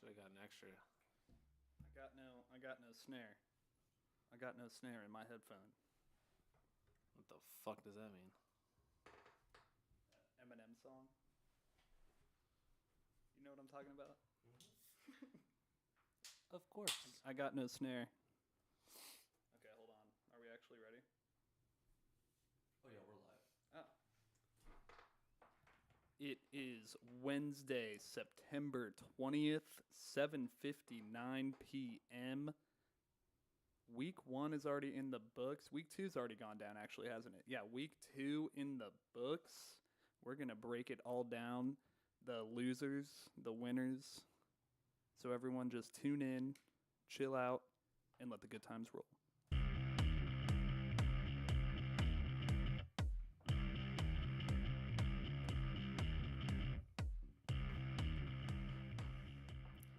Should have got an extra. I got no snare. I got no snare in my headphone. What the fuck does that mean? Eminem song. You know what I'm talking about? Of course. I got no snare. Okay, hold on. Are we actually ready? Oh yeah, we're live. Oh. It is Wednesday, September 20th, 7:59 p.m. Week 1 is already in the books. Week 2's already gone down, actually, hasn't it? Yeah, Week 2 in the books. We're going to break it all down. The losers, the winners. So everyone just tune in, chill out, and let the good times roll.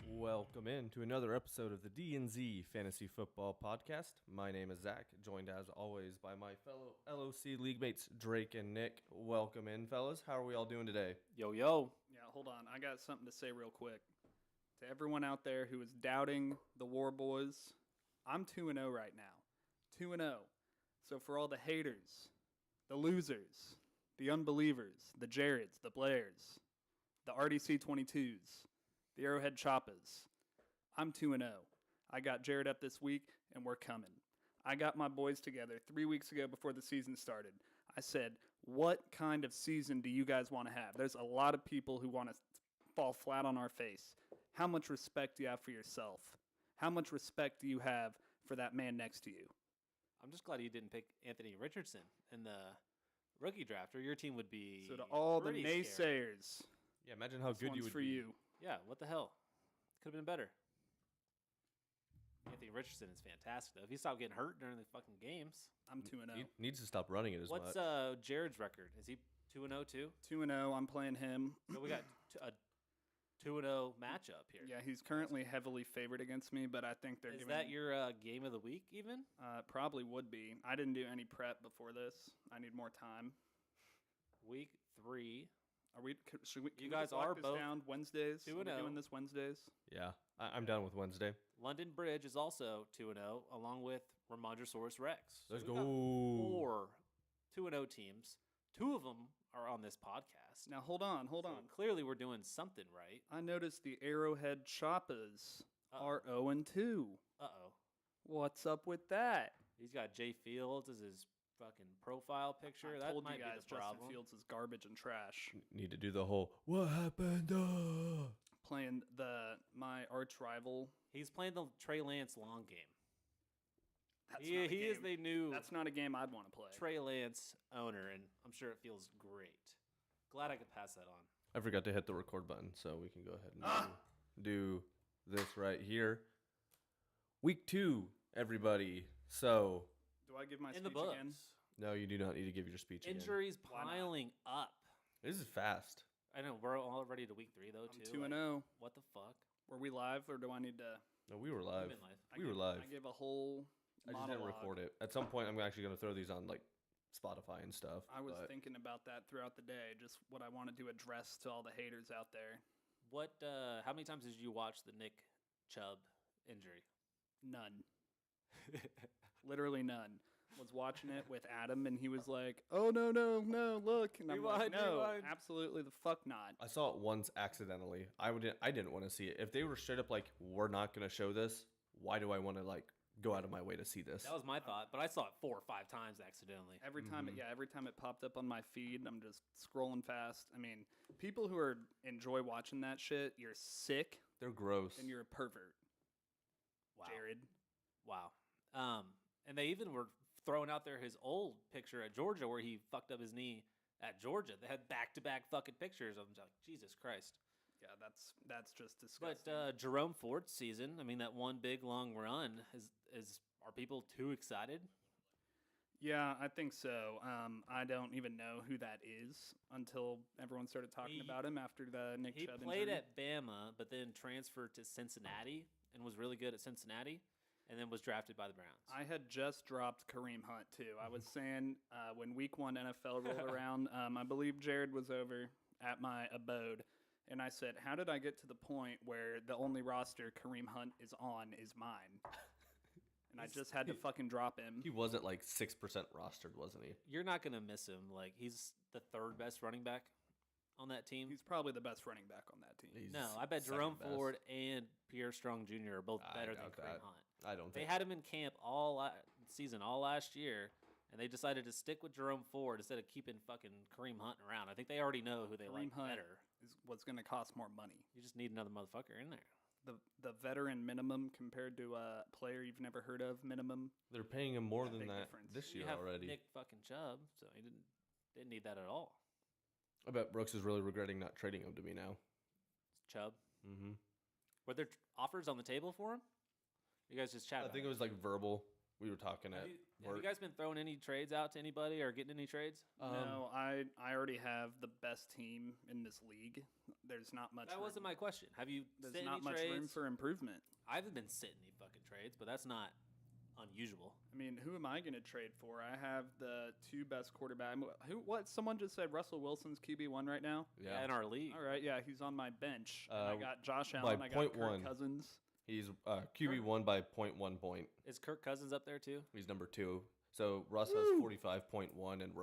Welcome in to another episode of the D&Z Fantasy Football Podcast. My name is Zach, joined as always by my fellow LOC league mates Drake and Nick. Welcome in, fellas. How are we all doing today? Yo, yo. Yeah, hold on. I got something to say real quick. To everyone out there who is doubting the War Boys, I'm 2-0 right now. 2-0. So for all the haters, the losers, the unbelievers, the Jareds, the Blairs, the RDC 22s, the Arrowhead Choppas, I'm 2-0. I got Jared up this week, and we're coming. I got my boys together 3 weeks ago before the season started. I said, what kind of season do you guys want to have? There's a lot of people who want to fall flat on our face. How much respect do you have for yourself? How much respect do you have for that man next to you? I'm just glad you didn't pick Anthony Richardson in the rookie draft, or your team would be. So to all the pretty naysayers, scary. Yeah, imagine how this good one's you would for be. you. Yeah, what the hell? Could have been better. Anthony Richardson is fantastic, though. If he stopped getting hurt during the fucking games. I'm 2-0. He needs to stop running it as What's much. Jared's record? Is he 2-0 too? 2-0. I'm playing him. So we got a 2-0 matchup here. Yeah, he's currently heavily favored against me, but I think they're Is giving. that your game of the week even? Probably would be. I didn't do any prep before this. I need more time. Week 3. Are we? Should we? You can we guys just lock are this both down Wednesdays. 2-0. We're doing this Wednesdays. Yeah, I'm down with Wednesday. London Bridge is also 2-0, along with Ramondrosaurus Rex. Let's we've go. got 4 2-0 teams. 2 of them are on this podcast. Now hold on. So clearly we're doing something right. I noticed the Arrowhead Choppas Uh-oh. are 0-2. Uh-oh. What's up with that? He's got Jay Fields as his fucking profile picture. I That told might you guys be the problem. Justin Fields is garbage and trash. Need to do the whole "What happened?" Playing my arch rival. He's playing the Trey Lance long game. That's He not a is game. the new That's not a game I'd want to play. Trey Lance owner, and I'm sure it feels great. Glad I could pass that on. I forgot to hit the record button, so we can go ahead and do this right here. Week 2, everybody. So, Do I give my In the speech books. again? no, you do not need to give your speech again. Injuries Why not? piling up. This is fast. I know, we're already to week 3, though, I'm too. 2-0. What the fuck? Were we live, or do I need to? No, we were live. We've been live. I We were give- live. I give a whole I just monologue. didn't record it. At some point, I'm actually going to throw these on like Spotify and stuff. I was but thinking about that throughout the day, just what I wanted to address to all the haters out there. What? How many times did you watch the Nick Chubb injury? None. Literally none. Was watching it with Adam, and he was like, "Oh no, look!" And I'm like, Rewind, "No, rewind." absolutely the fuck not." I saw it once accidentally. I didn't want to see it. If they were straight up like, "We're not going to show this," why do I want to like go out of my way to see this? That was my thought, but I saw it 4 or 5 times accidentally. Every time, Mhm. every time it popped up on my feed, I'm just scrolling fast. I mean, people who enjoy watching that shit, you're sick They're gross. and you're a pervert, Wow. Jared. Wow. And they even were throwing out there his old picture at Georgia where he fucked up his knee at Georgia. They had back-to-back fucking pictures of him. Like, Jesus Christ. Yeah, that's just disgusting. But Jerome Ford's season, I mean, that one big long run, are people too excited? Yeah, I think so. I don't even know who that is until everyone started talking He- about him after the Nick He Chubb played injury. at Bama, but then transferred to Cincinnati and was really good at Cincinnati, and then was drafted by the Browns. I had just dropped Kareem Hunt too. I was saying when Week 1 NFL rolled around, I believe Jared was over at my abode, and I said, how did I get to the point where the only roster Kareem Hunt is on is mine? And I just had to fucking drop him. He wasn't like 6% rostered, wasn't he? You're not gonna miss him. Like he's the third best running back on that team. He's probably the best running back on that team. No, I bet Jerome Ford and Pierre Strong Jr. are both better than Kareem Hunt. I don't think They had him in camp all last year, and they decided to stick with Jerome Ford instead of keeping fucking Kareem Hunt around. I think they already know who they Kareem like Hunt better. is what's going to cost more money. You just need another motherfucker in there. The veteran minimum compared to a player you've never heard of minimum. they're paying him more Yeah, than big that difference. this You year have already. Nick fucking Chubb, so he didn't need that at all. I bet Brooks is really regretting not trading him to me now. Chubb. Mm-hmm. Were there offers on the table for him? You guys just chat. I about think it was like verbal. We were talking Have at you work. guys been throwing any trades out to anybody or getting any trades? No, I already have the best team in this league. There's not much. That wasn't my question. Have you There's sent not any much trades? room for improvement. I haven't been sitting any fucking trades, but that's not unusual. I mean, who am I going to trade for? I have the two best quarterbacks. What? Someone just said Russell Wilson's QB1 right now. Yeah, in our league. All right, yeah, he's on my bench. And I got Josh by Allen. I got Kirk 0.1. Cousins. He's QB1 by 0.1 point. Is Kirk Cousins up there too? He's number 2. So Russ has 45.1 and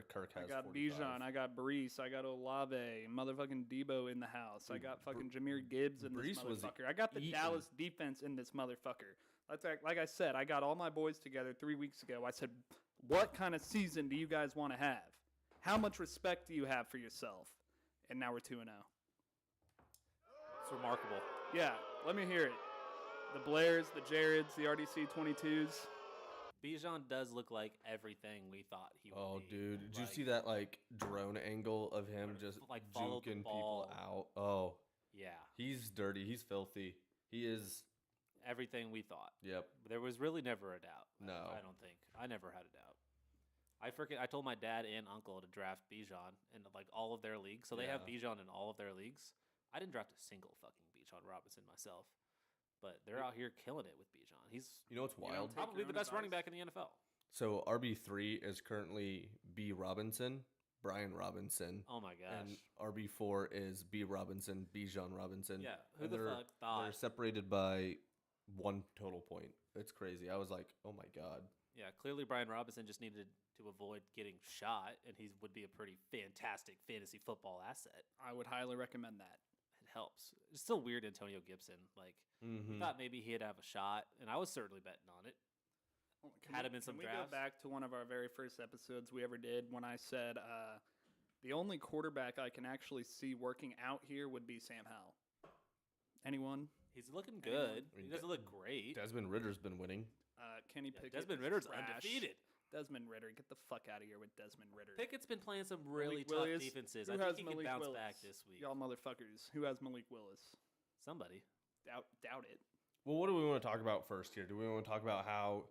Kirk has I got 45. Bijan. I got Brees. I got Olave. Motherfucking Debo in the house. I got fucking Jameer Gibbs in this Brees was motherfucker. I got the eating. Dallas defense in this motherfucker. Like I said, I got all my boys together 3 weeks ago. I said, what kind of season do you guys want to have? How much respect do you have for yourself? And now we're 2-0. It's remarkable. Yeah, let me hear it. The Blairs, the Jareds, the RDC 22s. Bijan does look like everything we thought he would Oh, be. dude. Did you Like, see that, like, drone angle of him just like, followed the juking ball. people out? Oh, Yeah, he's dirty. He's filthy. He is. everything we thought. Yep. There was really never a doubt. No. I don't think. I never had a doubt. I told my dad and uncle to draft Bijan in like all of their leagues. So they have Yeah. Bijan in all of their leagues. I didn't draft a single fucking Bijan Robinson myself. But they're out here killing it with Bijan. He's You know what's wild? take probably your the own best running advice. back in the NFL. So RB3 is currently B. Robinson, Brian Robinson. Oh my gosh. And RB4 is B. Robinson, Bijan Robinson. Yeah, who And the they're- fuck thought? They're separated by 1 total point. It's crazy. I was like, oh my God. Yeah, clearly Brian Robinson just needed to avoid getting shot, and he would be a pretty fantastic fantasy football asset. I would highly recommend that. It helps. It's still weird Antonio Gibson. Like, Mm-hmm. thought maybe he'd have a shot, and I was certainly betting on it. Had him in some Can we drafts. go back to one of our very first episodes we ever did when I said the only quarterback I can actually see working out here would be Sam Howell? Anyone? He's looking Anyone? good. I mean, He doesn't look great. Desmond Ritter's been winning. Kenny Yeah, Pickett. Desmond is Ritter's trash. undefeated. Desmond Ritter, get the fuck out of here with Desmond Ritter. Pickett's been playing some really Malik tough Willis. defenses. Who I has think he can Malik bounce Willis? back this week. Y'all motherfuckers. Who has Malik Willis? Somebody. Doubt it. Well, what do we want to talk about first here? Do we want to talk about how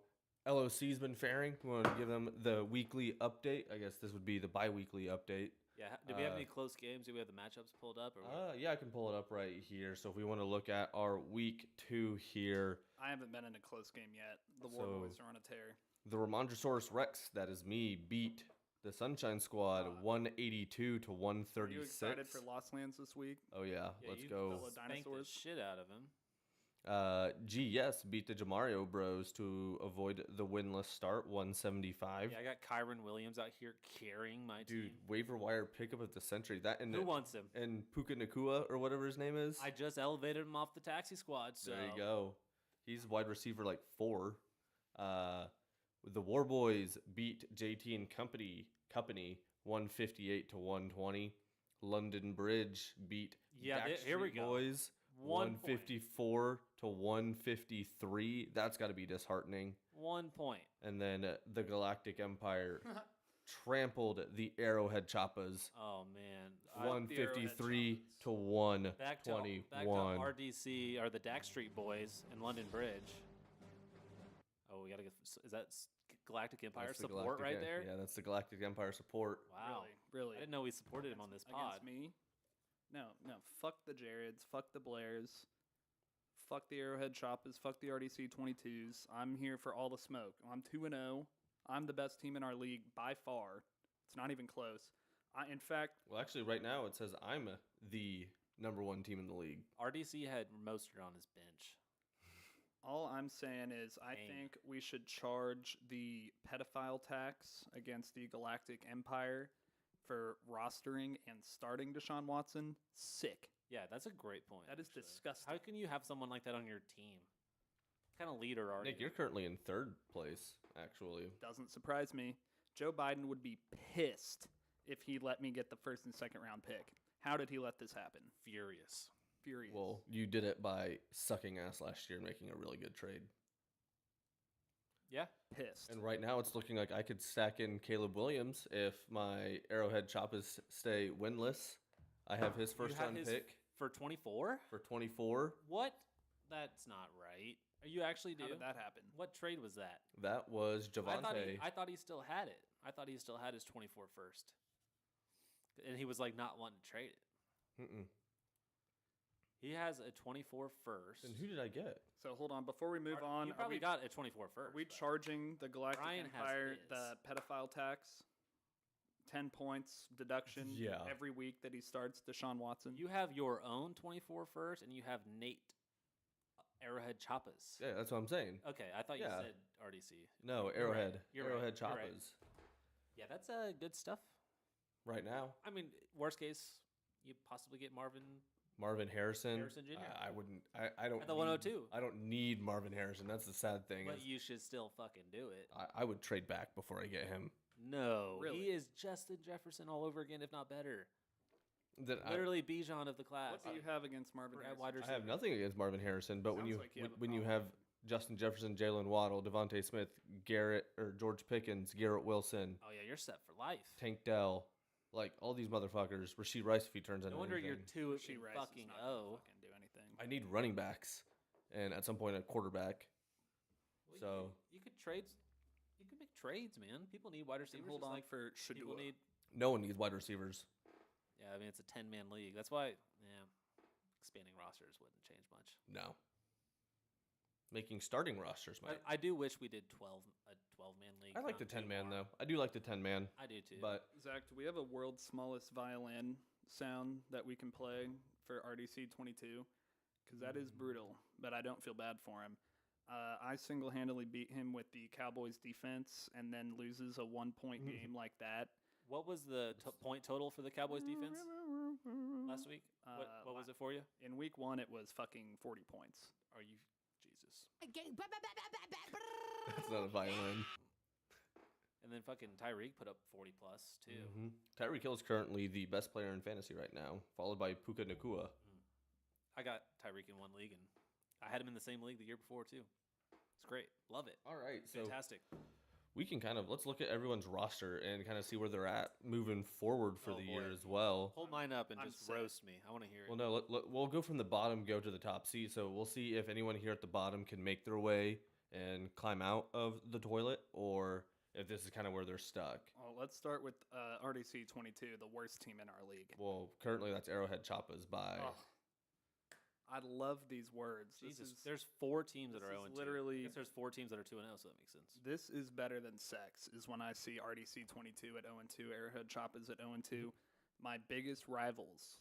LOC's been faring? We want to give them the weekly update. I guess this would be the bi-weekly update. Yeah. Do we have any close games? Do we have the matchups pulled up? Or what? Yeah, I can pull it up right here. So if we want to look at our week 2 here, I haven't been in a close game yet. The So- War Boys are on a tear. the Ramondrosaurus Rex, that is me, beat the Sunshine Squad 182 to Are 136. you excited for Lost Lands this week? Oh yeah, Yeah, let's you go. fellow spanked the dinosaurs. shit out of him. GS beat the Jamario Bros to avoid the winless start 175. Yeah, I got Kyron Williams out here carrying my Dude, team. waiver wire pickup of the century. That and Who wants him? and Puka Nakua or whatever his name is. I just elevated him off the taxi squad. So There you go. He's wide receiver like 4. The War Boys beat JT and Company 158 to 120. London Bridge beat Yeah, here we Backstreet go. Boys 1 point. 154 to 153. That's got to be disheartening. 1 point. And then the Galactic Empire trampled the Arrowhead Choppas Oh man. I- the Arrowhead 153 Choppas. to Back to 121. RDC or the Dak Street Boys in London Bridge. Oh, we gotta get. Is that Galactic Empire That's the support Galactic right Em- there? Yeah, that's the Galactic Empire support. Wow. Really? I didn't know we supported him on this pod. Against me? No. Fuck the Jareds. Fuck the Blairs. Fuck the Arrowhead Choppas. Fuck the RDC 22s. I'm here for all the smoke. I'm 2-0. I'm the best team in our league by far. It's not even close. In fact, Well, actually, right now it says I'm the #1 team in the league. RDC had Mostert on his bench. All I'm saying is I Dang. think we should charge the pedophile tax against the Galactic Empire for rostering and starting Deshaun Watson. Sick. Yeah, that's a great point. That is actually. disgusting. How can you have someone like that on your team? What kind of leader are Nick, you? you're currently in 3rd place, actually. Doesn't surprise me. Joe Biden would be pissed if he let me get the 1st and 2nd round pick. How did he let this happen? Furious. Furious. Well, you did it by sucking ass last year and making a really good trade. Yeah. Pissed. And right now it's looking like I could stack in Caleb Williams if my Arrowhead Choppers stay winless. I have his first round pick for 24. for 24. What? That's not right. Are you actually do? How did that happen? What trade was that? That was Javante. I thought he still had it. I thought he still had his 24 first. And he was like not wanting to trade it. Mm-mm. He has a 24 first. And who did I get? So hold on. Before we move on, You probably got a 24 first. are we but- charging the Galactic Brian has Empire his. the pedophile tax? 10 points deduction Yeah. every week that he starts Deshaun Watson. You have your own 24 first, and you have Nate Arrowhead Chappas. Yeah, that's what I'm saying. Okay, I thought you Yeah. said RDC. No, You're Arrowhead. right. You're right. Arrowhead You're right. Choppers. Yeah, that's good stuff. Right now. I mean, worst case, you possibly get Marvin. Marvin Harrison. Harrison Jr.. I wouldn't. I don't. At the need- 102. I don't need Marvin Harrison. That's the sad thing. But is you should still fucking do it. I would trade back before I get him. No, Really? he is Justin Jefferson all over again, if not better. Then Literally Bijan of the class. What do you have against Marvin At Harrison? wide I receiver. have nothing against Marvin Harrison, but when Sounds you like you have a when you problem. have Justin Jefferson, Jalen Waddle, Devontae Smith, Garrett or George Pickens, Garrett Wilson, Oh yeah, you're set for life. Tank Dell, like all these motherfuckers. Rasheed Rice if he turns into No wonder you're anything. 2 She and Rice fucking is not gonna 0. fucking do anything. I need running backs, and at some point a quarterback. Well, So- you could trade. You could make trades, man. People need wide And receivers. hold just on like for people Shadua. need. No one needs wide receivers. Yeah, I mean it's a 10-man league. That's why. Yeah, expanding rosters wouldn't change much. No. Making starting rosters might. I do wish we did a 12-man league. I like the not 10-man more. though. I do like the 10-man, I do too. but Zach, do we have a world's smallest violin sound that we can play for RDC 22? Because that is brutal, but I don't feel bad for him. I single-handedly beat him with the Cowboys defense and then loses a 1-point game like that. what was the point total for the Cowboys defense last week? What was it for you? In week 1, it was fucking 40 points. Are you Jesus? that's not a violin. And then fucking Tyreek put up 40 plus too. Mm-hmm. Tyreek Hill is currently the best player in fantasy right now, followed by Puka Nakua. I got Tyreek in one league, and I had him in the same league the year before too. It's great, love it, All right, so fantastic. we can let's look at everyone's roster and kind of see where they're at moving forward for Oh, the boy. year as well. Hold mine up and I'm just set. roast me. I want to hear it. Well, no, we'll go from the bottom, go to the top. See, so we'll see if anyone here at the bottom can make their way and climb out of the toilet, or if this is kind of where they're stuck. Well, let's start with RDC 22, the worst team in our league. Well, currently that's Arrowhead Chappas by. Oh, I love these words. Jesus, there's 4 teams that this are is 0 and 2. literally- I guess there's 4 teams that are 2 and 0, so that makes sense. This is better than sex, is when I see RDC 22 at 0-2, Arrowhead Choppers at 0-2. My biggest rivals.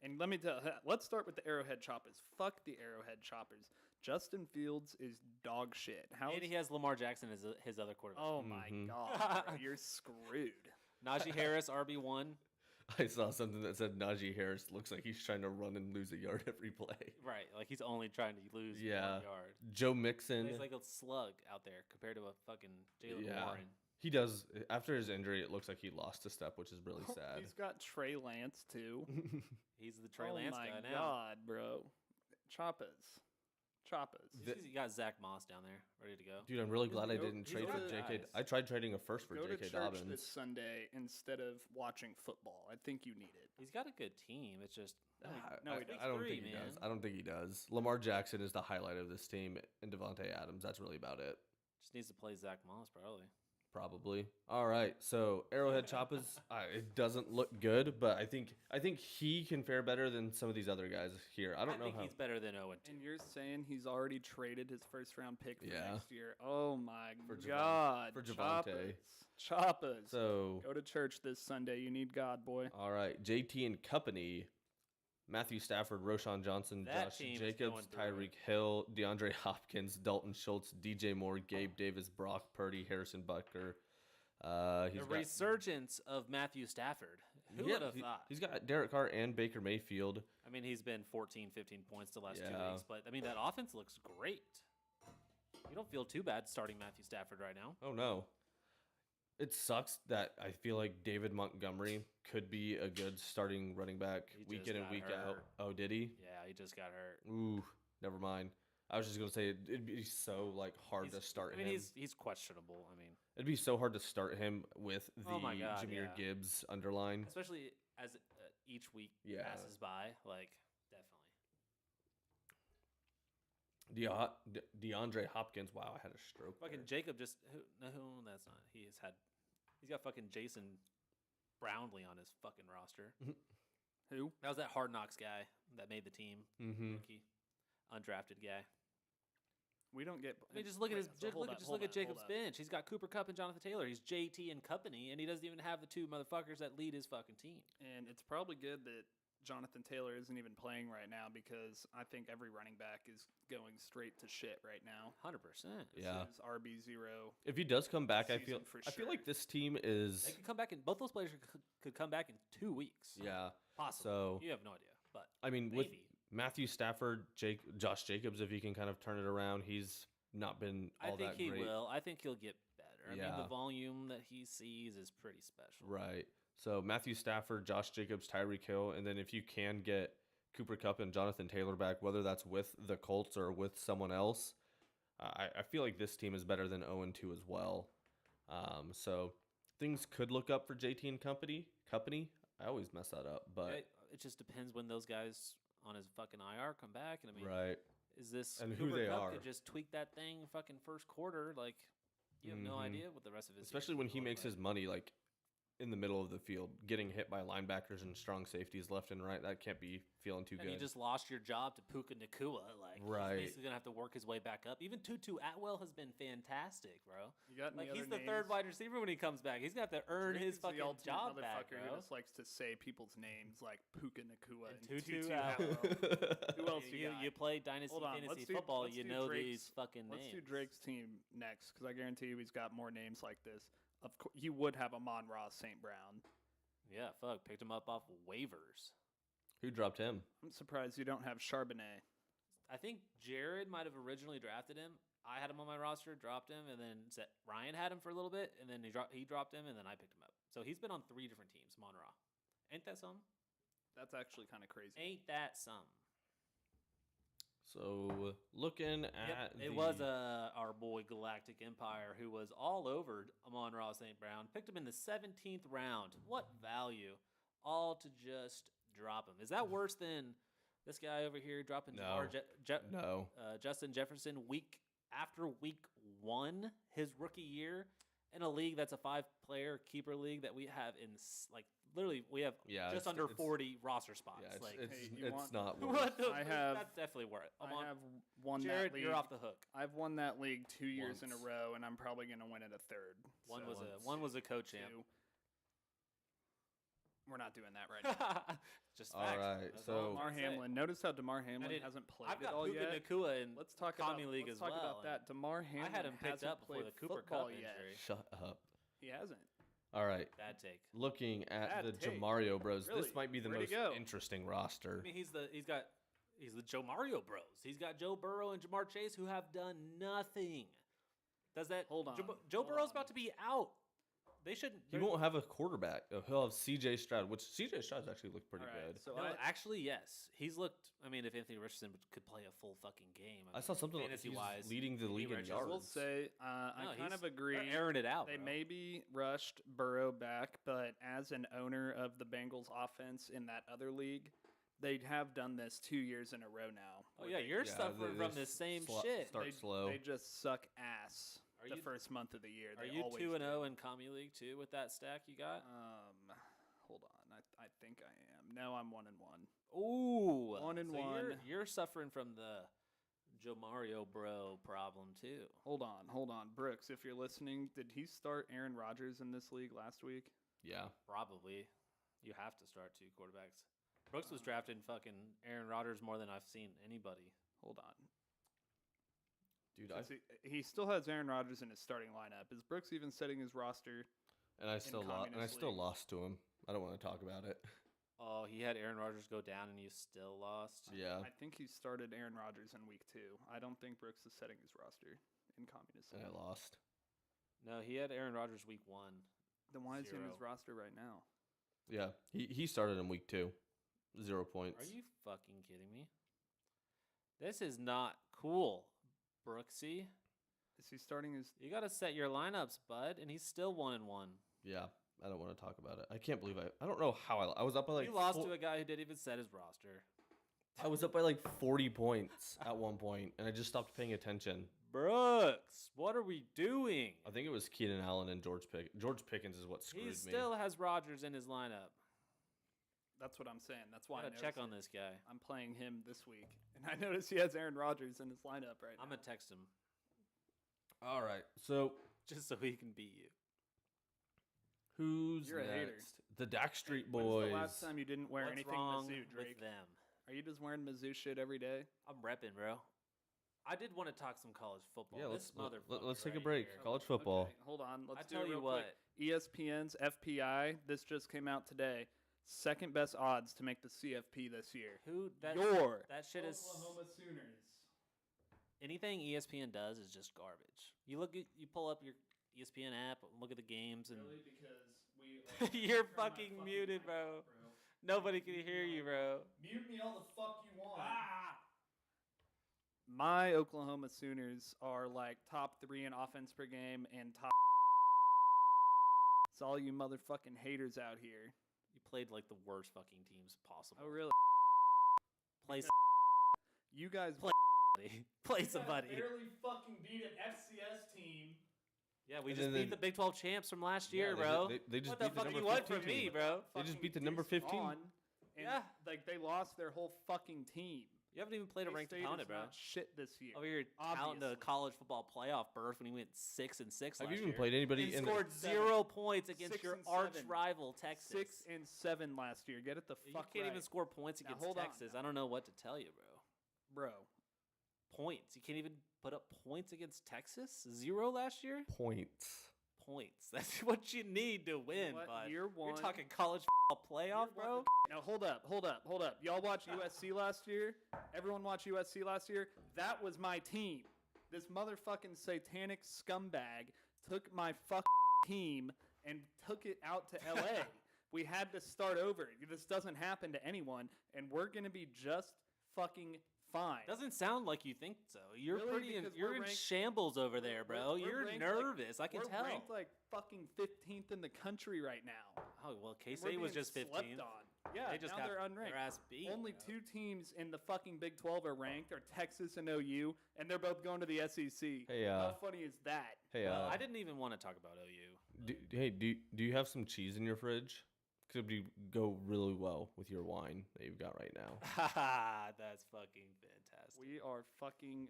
And let me let's start with the Arrowhead Choppers. Fuck the Arrowhead Choppers. Justin Fields is dog shit. How And is- he has Lamar Jackson as his other quarterback. oh my Mhm. god, bro, you're screwed. Najee Harris RB1. I saw something that said Najee Harris looks like he's trying to run and lose a yard every play. Right, like he's only trying to lose 1 Yeah. yard. Joe Mixon. He's like a slug out there compared to a fucking Jalen Yeah. Warren. He does. After his injury, it looks like he lost a step, which is really sad. He's got Trey Lance too. He's the Trey oh Lance my guy now. god, bro. Choppas. You got Zach Moss down there ready to go. Dude, I'm really He's glad I the- didn't he's trade one for of the J.K. guys. I tried trading a first for Go to J.K. church Dobbins. this Sunday instead of watching football. I think you need it. He's got a good team. It's just No, he doesn't. I don't Three, think he man. does. I don't think he does. Lamar Jackson is the highlight of this team, and Devontae Adams. That's really about it. just needs to play Zach Moss probably. Probably. All right. So Arrowhead Chappas, it doesn't look good, but I think he can fare better than some of these other guys here. I don't know think how. he's better than 0 and 2. And you're saying he's already traded his first round pick for Yeah. next year. Oh my For god. for Javonte. Choppas. So Go to church this Sunday. You need God, boy. all right, JT and company. Matthew Stafford, Roshan Johnson, That Josh team is Jacobs, going through Tyreek Hill, DeAndre Hopkins, Dalton Schultz, DJ Moore, Gabe Davis, Brock Purdy, Harrison Butker. The resurgence of Matthew Stafford. Who would have thought? He's got Derek Carr and Baker Mayfield. I mean, he's been 14, 15 points the last 2 Yeah. weeks, but I mean, that offense looks great. You don't feel too bad starting Matthew Stafford right now. Oh, no. It sucks that I feel like David Montgomery could be a good starting running back He week just in and got week out. hurt. Oh, did he? Yeah, he just got hurt. Ooh, never mind. I was just going to say it'd be so hard to start him. He's questionable. I mean, It'd be so hard to start him with the Oh my God, Jahmyr yeah. Gibbs underline. especially as each week Yeah. passes by, like definitely. DeAndre Hopkins. Wow, I had a stroke. Fucking there. Jacob just no, that's not. He's got fucking Jason Brownlee on his fucking roster. Who? That was that Hard Knocks guy that made the team. Mm-hmm. Rookie, undrafted guy. We don't get. I mean, just look at wait, his. so Just hold look, up, just hold look at up, hold Jacob's up. bench. He's got Cooper Kupp and Jonathan Taylor. He's JT and company, and he doesn't even have the two motherfuckers that lead his fucking team. And it's probably good that Jonathan Taylor isn't even playing right now because I think every running back is going straight to shit right now. 100%. Yeah. This is RB0. If he does come back, I Season feel for I feel sure. like this team is. They could come back in. Both those players could come back in 2 weeks. Yeah. Possibly. So You have no idea, but I mean, with maybe. Matthew Stafford, Josh Jacobs, if he can kind of turn it around, he's not been I all think that he great. will. I think he'll get better. I mean, Yeah. the volume that he sees is pretty special. Right. So Matthew Stafford, Josh Jacobs, Tyreek Hill, and then if you can get Cooper Kupp and Jonathan Taylor back, whether that's with the Colts or with someone else, I feel like this team is better than 0-2 as well. So things could look up for JT and company. I always mess that up, but It just depends when those guys on his fucking IR come back. And I mean, right. is this And who Cooper they Kupp are. could just tweak that thing fucking first quarter? Like, you have no Mhm. idea what the rest of his Especially when he makes his money like in the middle of the field, getting hit by linebackers and strong safeties left and right. That can't be feeling too And good. you just lost your job to Puka Nakua. Like, Right. he's basically gonna have to work his way back up. Even Tutu Atwell has been fantastic, bro. You got any Like, other he's the names? third wide receiver when he comes back. He's gonna have to earn Drake his is the fucking ultimate job back, motherfucker bro. who just likes to say people's names like Puka Nakua And and Tutu Tutu Atwell. Atwell. Who else you got? You play Dynasty Hold on, Fantasy let's do- Football, let's you do know Drake's- these fucking Let's names. do Drake's team next because I guarantee you he's got more names like this. Of course, you would have Amon-Ra St. Brown. Yeah, fuck. Picked him up off waivers. Who dropped him? I'm surprised you don't have Charbonnet. I think Jared might have originally drafted him. I had him on my roster, dropped him, and then Ryan had him for a little bit, and then he dropped him, and then I picked him up. So he's been on 3 different teams, Monra. Ain't that some? That's actually kind of crazy. Ain't that some? So looking at It was our boy Galactic Empire who was all over Amon-Ra St. Brown. Picked him in the 17th round. What value? All to just drop him. Is that worse than this guy over here dropping No. No. Justin Jefferson after week 1, his rookie year, in a league that's a 5-player keeper league that we have in literally we have Yeah, just it's- under it's- 40 roster spots. Yeah, it's, like, it's, Hey, you it's want- not worth what the, I have- that's definitely worth it. I have won Jared, that league. you're off the hook. I've won that league 2 years in a Once. row, and I'm probably going to win it a third. One So, was a co-champ. 2. We're not doing that right now. Just All facts. right, That's so- all I'm Damar gonna say. Hamlin. Notice how Damar Hamlin didn't- hasn't played I've it got all Puka yet. Nakua in Let's talk Commie about League let's as talk well. about that. Damar Hamlin I had him picked hasn't up before the played Cooper football Kupp yet. injury. Shut up. He hasn't. All right. Bad take. Looking at Bad the take. Jamario Bros, Really? this might be the Where'd he most go? interesting roster. I mean, he's the Joe Mario Bros. He's got Joe Burrow and Jamar Chase who have done nothing. Does that Hold on, Joe hold Burrow's on. about to be out. They shouldn't. He won't have a quarterback. He'll have C.J. Stroud, which C.J. Stroud's actually looked pretty All right, good. So No, I, actually, yes. He's looked. I mean, if Anthony Richardson could play a full fucking game, I saw something like fantasy he's wise leading the league in Richardson yards. will say I No, kind of they're agree. airing it out. They bro. maybe rushed Burrow back, but as an owner of the Bengals offense in that other league, they have done this 2 years in a row now. Oh where yeah, they- you're Yeah, suffering they from the same sl- shit. start they, slow. They just suck ass Are the you- first month of the year. Are They you always 2-0 do. in Commie League too with that stack you got? Hold on. I think I am. No, I'm 1-1. Ooh, 1-1. You're suffering from the Joe Mario bro problem too. Hold on. Brooks, if you're listening, did he start Aaron Rodgers in this league last week? Yeah. Probably, you have to start 2 quarterbacks. Brooks was drafting fucking Aaron Rodgers more than I've seen anybody. Hold on. Dude, Since he still has Aaron Rodgers in his starting lineup. Is Brooks even setting his roster? I still Communist League. lost to him. I don't want to talk about it. Oh, he had Aaron Rodgers go down and you still lost? Yeah. I think he started Aaron Rodgers in week 2. I don't think Brooks is setting his roster in Communist And I League. lost. No, he had Aaron Rodgers week 1. Then why is he in his 0. roster right now? Yeah. He started in week 2. 0 points. Are you fucking kidding me? This is not cool, Brooksy. Is he starting his... You got to set your lineups, bud, and he's still 1-1. Yeah. I don't want to talk about it. I can't believe I don't know how I was up by like You lost to a guy who didn't even set his roster. I was up by like 40 points at one point, and I just stopped paying attention. Brooks, what are we doing? I think it was Keenan Allen and George Pickens is what screwed He me. still has Rodgers in his lineup. That's what I'm saying. That's why I Gotta check on noticed this guy. I'm playing him this week. And I noticed he has Aaron Rodgers in his lineup right I'm now. gonna text him All right. So just so he can beat you. who's You're a hater. next? The Dak Street When's Boys. the last time you didn't wear What's anything wrong Mizzou, with Drake? them? Are you just wearing Mizzou shit every day? I'm repping, bro. I did want to talk some college football. Yeah, this motherfucker. let's take a right break. here. College football. Okay, hold on. Let's I do tell it real you what. quick. ESPN's FPI, this just came out today. Second best odds to make the CFP this year. Who that that shit is Oklahoma Sooners. anything ESPN does is just garbage. You pull up your ESPN app, look at the games, and Really? Because we you're Turn my fucking fucking muted, mic bro. off, bro. Nobody can hear you, bro. Mute me all the fuck you want. My Oklahoma Sooners are like top 3 in offense per game and top. It's all you motherfucking haters out here. You played like the worst fucking teams possible. Oh really? Play You guys Play somebody. Play somebody. barely fucking beat an FCS team. Yeah, we And just then- beat the Big 12 champs from last Yeah, year, they bro. did- they just What the beat the fuck number you want 15 from me, team. bro? They just Fucking beat the number 15. Vaughn, and Yeah. like they lost their whole fucking team. You haven't even played a ranked K-State opponent, is bro. not shit this year. Over here counting the Obviously. college football playoff berth when he went 6-6 Have last you even year. played anybody and in scored Seven. 0 points against 6 your and arch 7. rival Texas. 6-7 last year. Get it the You fuck can't right. even score points Now, against hold on Texas. now. I don't know what to tell you, bro. Bro, Points. You can't even put up points against Texas? 0 last year? points? Points. That's what you need to win, what? bud. Year You're one- talking college football playoff, Year bro? one- Now hold up. Y'all watch USC last year? Everyone watch USC last year? That was my team. This motherfucking satanic scumbag took my team and took it out to LA. We had to start over. This doesn't happen to anyone, and we're gonna be just fucking fine. Doesn't sound like you think so. You're Really? pretty. Because You're we're in ranked- shambles over there, bro. We're You're ranked nervous. I can we're tell. ranked like fucking 15th in the country right now. Oh well, K We're State was being just slept 15. on. Yeah, They just now got they're unranked. their ass beat. Only bro. 2 teams in the fucking Big 12 are ranked, are Texas and OU, and they're both going to the SEC. Hey, How funny is that? Hey, Well, I didn't even want to talk about OU. do you have some cheese in your fridge? Could be go really well with your wine that you've got right now. That's fucking fantastic. We are fucking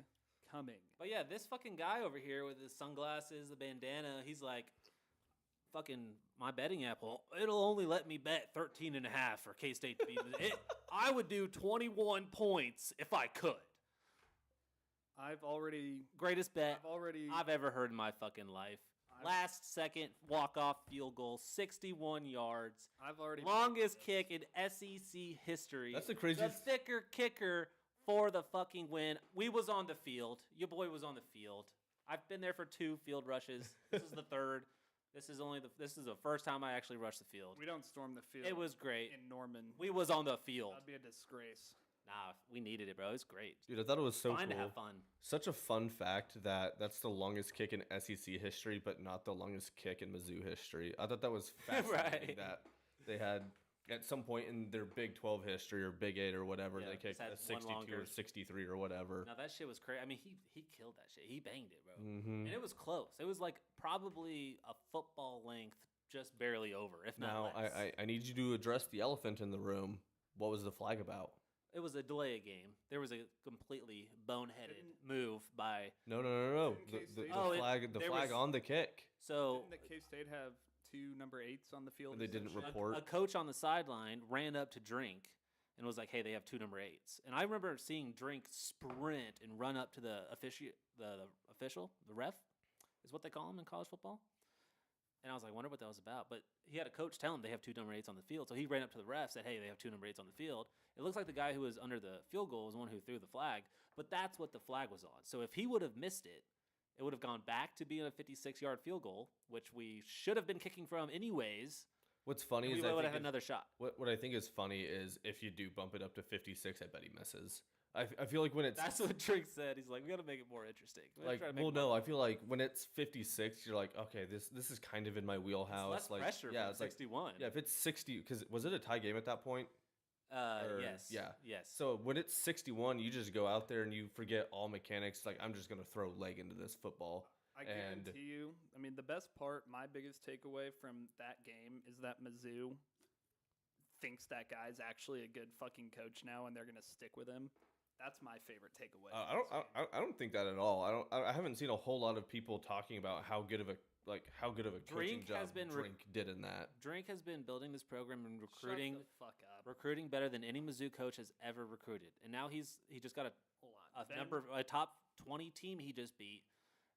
coming. But yeah, this fucking guy over here with his sunglasses, the bandana, he's like, fucking my betting app, it'll only let me bet 13 and a half for K-State to beat it. I would do 21 points if I could. Greatest bet I've ever heard in my fucking life. Last second walk-off field goal, 61 yards. Longest kick in SEC history. That's the craziest- The thicker kicker for the fucking win. We was on the field. Your boy was on the field. I've been there for 2 field rushes. This is the 3rd. This is the first time I actually rushed the field. We don't storm the field. It was great. in Norman. We was on the field. That'd be a disgrace. Nah, we needed it, bro. It was great. Dude, I thought it was so Fine cool. to have fun. Such a fun fact that that's the longest kick in SEC history, but not the longest kick in Mizzou history. I thought that was fascinating Right. that they had at some point in their Big 12 history or Big 8 or whatever, Yeah, they kicked just had a one 62 longer. or 63 or whatever. Now that shit was crazy. I mean, he killed that shit. He banged it, bro. Mm-hmm. And it was close. It was like probably a football length, just barely over, if not Now, less. I need you to address the elephant in the room. What was the flag about? It was a delay of game. There was a completely boneheaded move by. No. Didn't The K-State- Oh, flag, the there flag was- on the kick. So Didn't the K-State have 2 number 8s on the field? They didn't essentially? report. a coach on the sideline ran up to drink and was like, "Hey, they have 2 number 8s." And I remember seeing Drink sprint and run up to the official, the ref, is what they call him in college football. And I was like, I wonder what that was about. But he had a coach tell him they have 2 number 8s on the field. So he ran up to the ref, said, "Hey, they have 2 number 8s on the field." It looks like the guy who was under the field goal was the one who threw the flag, but that's what the flag was on. So if he would have missed it, it would have gone back to being a 56-yard field goal, which we should have been kicking from anyways. What's funny and is we would have another shot. What I think is funny is if you do bump it up to 56, I bet he misses. I feel like when it's That's what Drake said. He's like, we got to make it more interesting. I feel like when it's 56, you're like, okay, this is kind of in my wheelhouse. It's less pressure. Yeah, it's 61. Like, yeah, if it's 60, because was it a tie game at that point? Yes. Yeah. Yes. So when it's 61, you just go out there and you forget all mechanics. Like, I'm just gonna throw leg into this football. I guarantee you. I mean, the best part, my biggest takeaway from that game is that Mizzou thinks that guy's actually a good fucking coach now, and they're gonna stick with him. That's my favorite takeaway. I don't think that at all. I haven't seen a whole lot of people talking about how good of a coaching job Drink did in that. Drink has been building this program and recruiting. Shut the fuck up. Recruiting better than any Mizzou coach has ever recruited, and now he just got a top 20 team he just beat.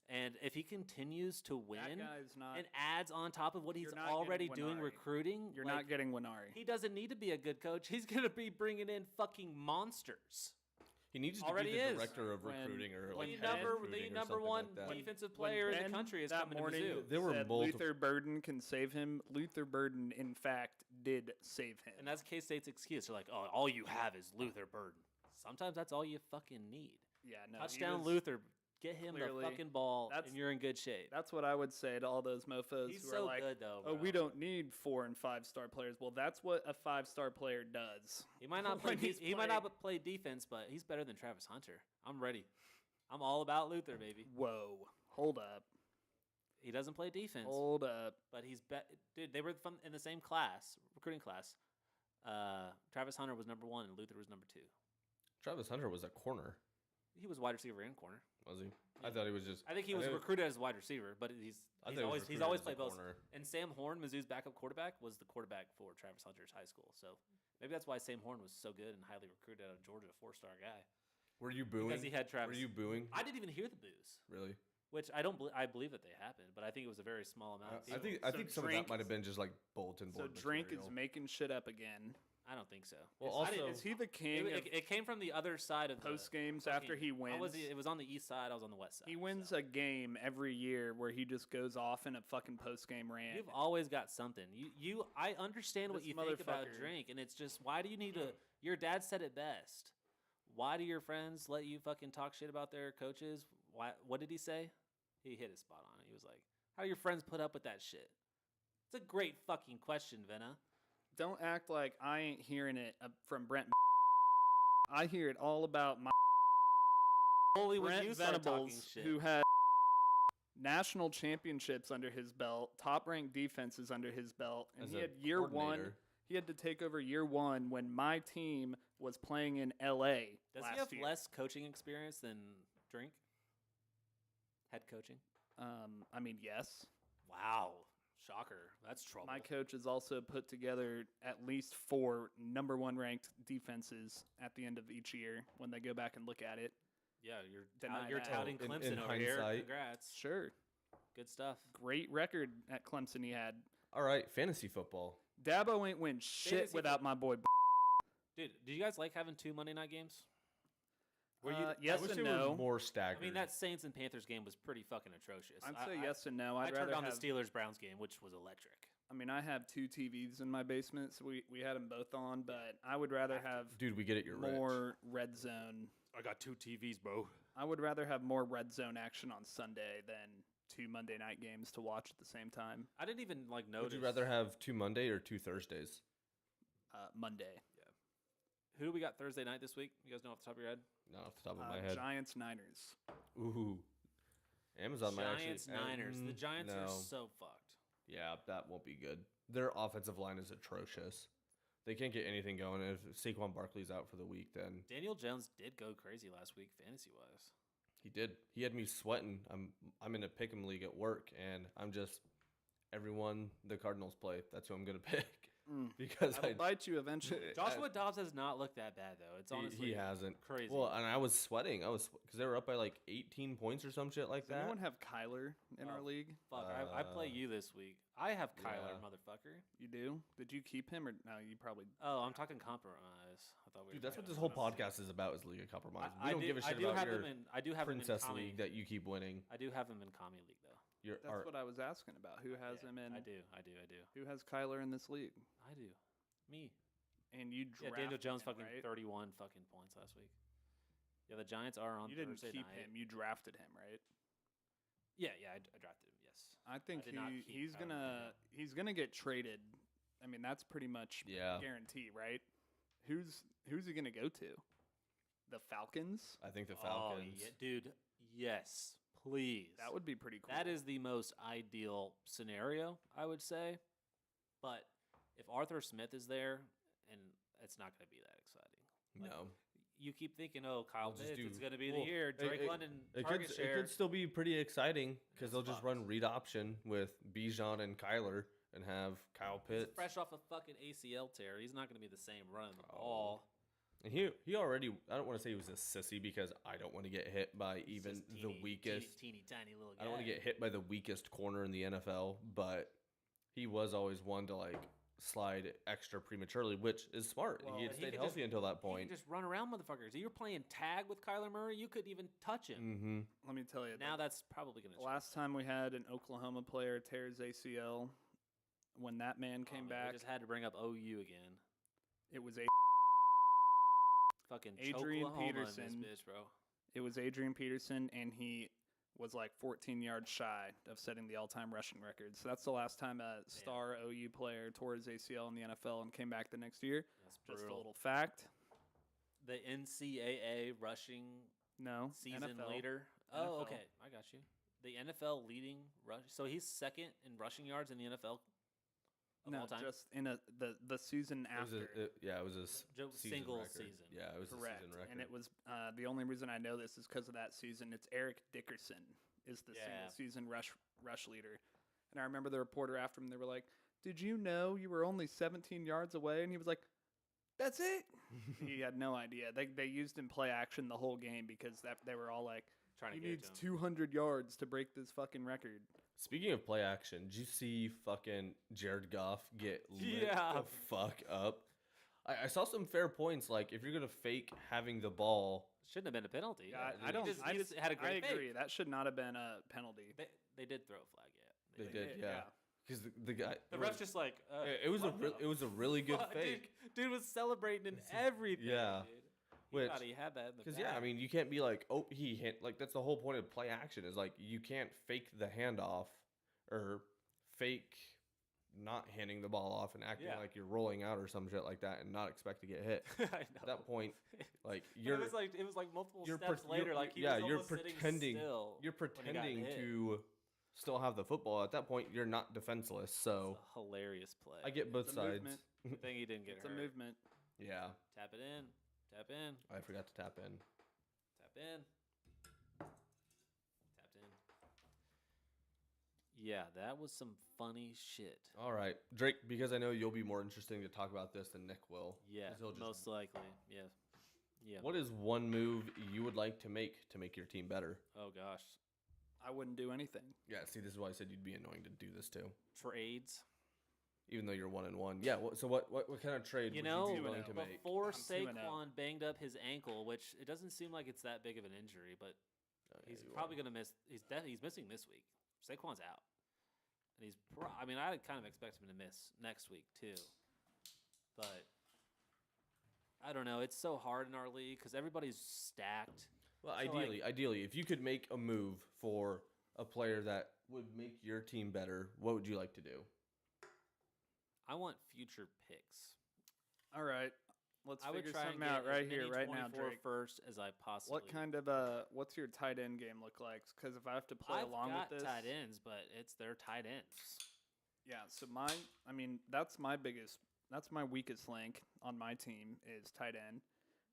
And if he continues to win and adds on top of what he's already doing recruiting, you're not getting Winari. He doesn't need to be a good coach. He's going to be bringing in fucking monsters. He needs to be the director of recruiting the number one defensive player in the country is coming to Mizzou. There were multiple. Luther Burden can save him. Luther Burden, in fact, did save him. And that's K-State's excuse. They're like, oh, all you have is Luther Burden. Sometimes that's all you fucking need. Yeah, no. Touchdown Luther. Get him the fucking ball, and you're in good shape. That's what I would say to all those mofos who are like, good, though, oh, we don't need 4- and 5-star players. Well, that's what a 5-star player does. He might not play. He might not play defense, but he's better than Travis Hunter. I'm ready. I'm all about Luther, baby. Whoa, hold up. He doesn't play defense. Hold up. But dude. They were in the same class, recruiting class. Travis Hunter was number 1, and Luther was number 2. Travis Hunter was a corner. He was wide receiver and corner. Was he? Yeah. I thought he was just. I think he was recruited as a wide receiver, but he's always played both. And Sam Horn, Mizzou's backup quarterback, was the quarterback for Travis Hunter's high school. So maybe that's why Sam Horn was so good and highly recruited out of Georgia, a 4-star guy. Were you booing? Because he had Travis. Were you booing? I didn't even hear the boos. Really? Which I don't. I believe that they happened, but I think it was a very small amount. I think some of that might have been just like bulletin board. So Drink is making shit up again. I don't think so. Well, also, is he the king? It came from the other side of post games after he wins. It was on the east side. I was on the west side. He wins a game every year where he just goes off in a fucking post game rant. You've always got something. I understand what you think about Drink, and it's just why do you need to? Your dad said it best. Why do your friends let you fucking talk shit about their coaches? Why? What did he say? He hit his spot on it. He was like, "How do your friends put up with that shit?" It's a great fucking question, Venna. Don't act like I ain't hearing it from Brent. I hear it all about my only Brent when you Venables, who had national championships under his belt, top-ranked defenses under his belt, and he had year one. He had to take over year 1 when my team was playing in L.A. Does he have less coaching experience than Drink? Head coaching? I mean, yes. Wow. Shocker. That's trouble. My coach has also put together at least 4 number 1 ranked defenses at the end of each year when they go back and look at it. Yeah, you're touting Clemson in over here. hindsight. Congrats. Sure. Good stuff. Great record at Clemson he had. All right, fantasy football. Dabo ain't win shit without my boy. Dude, do you guys like having 2 Monday night games? Yes and no. Was more staggered. I mean, that Saints and Panthers game was pretty fucking atrocious. I'd say yes and no. I turned on the Steelers-Browns game, which was electric. I mean, I have 2 TVs in my basement, so we had them both on, but I would rather have we get it. You're more red zone. I got 2 TVs, bro. I would rather have more red zone action on Sunday than 2 Monday night games to watch at the same time. I didn't even notice. Would you rather have 2 Monday or 2 Thursdays? Monday. Yeah. Who do we got Thursday night this week? You guys know off the top of your head? Not off the top of my head. Giants-Niners. Ooh. Amazon might actually. Giants-Niners. The Giants are so fucked. Yeah, that won't be good. Their offensive line is atrocious. They can't get anything going. If Saquon Barkley's out for the week, then Daniel Jones did go crazy last week, fantasy-wise. He did. He had me sweating. I'm in a pick'em league at work, and I'm just everyone the Cardinals play. That's who I'm gonna pick. because That'll bite you eventually. Joshua Dobbs has not looked that bad though. It's honestly he hasn't. crazy. Well, and I was sweating. Because they were up by like 18 points or some shit like Does that. anyone have Kyler in our league? Fuck, I play you this week. I have Kyler, motherfucker. You do? Did you keep him or no? You probably. Oh, I'm talking compromise. I thought we were. Dude, that's what talking this whole about- podcast is about, is League of Compromise. I We don't do- give a I shit do about have your him in. I do have Princess him in League that you keep winning. I do have him in Commie League though. That's what I was asking about. Who has him in? I do. Who has Kyler in this league? I do. Me. And you Yeah, drafted Daniel Jones him, fucking right? 31 fucking points last week. Yeah, the Giants are on You didn't Thursday keep night. him. You drafted him, right? Yeah, I drafted him. Yes. I think did not keep he's Kyler he's gonna get traded. I mean, that's pretty much Yeah. guarantee, right? Who's he gonna go to? The Falcons? I think the Falcons. Oh, yeah, dude. Yes, please. That would be pretty cool. That is the most ideal scenario, I would say. But if Arthur Smith is there, and it's not going to be that exciting. No. You keep thinking, oh, Kyle They'll just Pitts, do- it's going to be well, the year. Drake London, target it share. could still be pretty exciting because they'll just fucked. run read option with Bijan and Kyler and have Kyle He's Pitts. fresh off a fucking ACL tear. He's not going to be the same running the Oh. ball. And he already, I don't want to say he was a sissy because I don't want to get hit by He's even just the weakest. teeny tiny little guy. I don't want to get hit by the weakest corner in the NFL, but he was always one to like slide extra prematurely, which is smart. Well, he had he stayed could healthy just- until that He point. can just run around motherfuckers. You're playing tag with Kyler Murray. You couldn't even touch him. Mm-hmm. Let me tell you. Now that's probably going to the last time we had an Oklahoma player tear his ACL, when that man came back, We just had to bring up OU again. it was Fucking Adrian Choklahoma in Peterson. this bitch, bro. It was Adrian Peterson, and he was like 14 yards shy of setting the all-time rushing record. So that's the last time a star OU player tore his ACL in the NFL and came back the next year. That's Just brutal. a little fact. The NCAA rushing No, season NFL. leader. NFL. Oh, okay. I got you. The NFL leading rush. So he's second in rushing yards in the NFL of No, all time. just in the season after. It was a season Single record. season. Yeah, it was Correct. a season record. And it was the only reason I know this is because of that season. It's Eric Dickerson is the Yeah. single season rush leader. And I remember the reporter after him, they were like, "Did you know you were only 17 yards away?" And he was like, "That's it." He had no idea. They used him play action the whole game because they were all like, Trying to "He get it needs to him. 200 yards to break this fucking record." Speaking of play action, did you see fucking Jared Goff get lit Yeah. the fuck up? I saw some fair points. Like, if you're going to fake having the ball, Shouldn't have been a penalty. I he don't. He just had a great I agree. fake. That should not have been a penalty. They did throw a flag, yeah. they did, yeah. Because the guy. The ref's just like. It was what the it was a really good fuck? fake. Dude was celebrating in everything. Yeah. Dude. He Which- thought he had that in the Because bag. yeah, I mean, you can't be like, oh, he hit. Like, that's the whole point of play action is like you can't fake the handoff or fake not handing the ball off and acting Yeah. like you're rolling out or some shit like that and not expect to get hit. I At know. that point, like But you're it was like multiple you're steps pre- later. you're- Like he yeah, was you're almost sitting pretending- still you're when he got pretending hit. to still have the football. At that point, you're not defenseless. So It's a hilarious play. I get both It's a sides. movement. Good thing he didn't get It's a hurt. movement. Yeah, Tap it in. Tap in. I forgot to tap in. Tap in. Tapped in. Yeah, that was some funny shit. All right, Drake, because I know you'll be more interesting to talk about this than Nick will. Yeah, 'cause he'll just- most likely. Yeah. Yeah. What is one move you would like to make your team better? Oh gosh. I wouldn't do anything. Yeah, see, this is why I said you'd be annoying to do this too. Trades. Even though you're 1-1. Yeah. So what kind of trade You would know, you be willing to make? before I'm 2-0. Saquon banged up his ankle, which it doesn't seem like it's that big of an injury, but Oh, yeah, he's you probably are. going to miss. He's missing this week. Saquon's out, and I mean, I kind of expect him to miss next week too. But I don't know. It's so hard in our league because everybody's stacked. Well, So, like- ideally, if you could make a move for a player that would make your team better, what would you like to do? I want future picks. All right, let's I would figure try and something get out right as here, many right now, 24 Drake. first as I possibly. What kind of what's your tight end game look like? Because if I have to play I've along got with this, tight ends, but they're tight ends. yeah. So that's my weakest link on my team is tight end.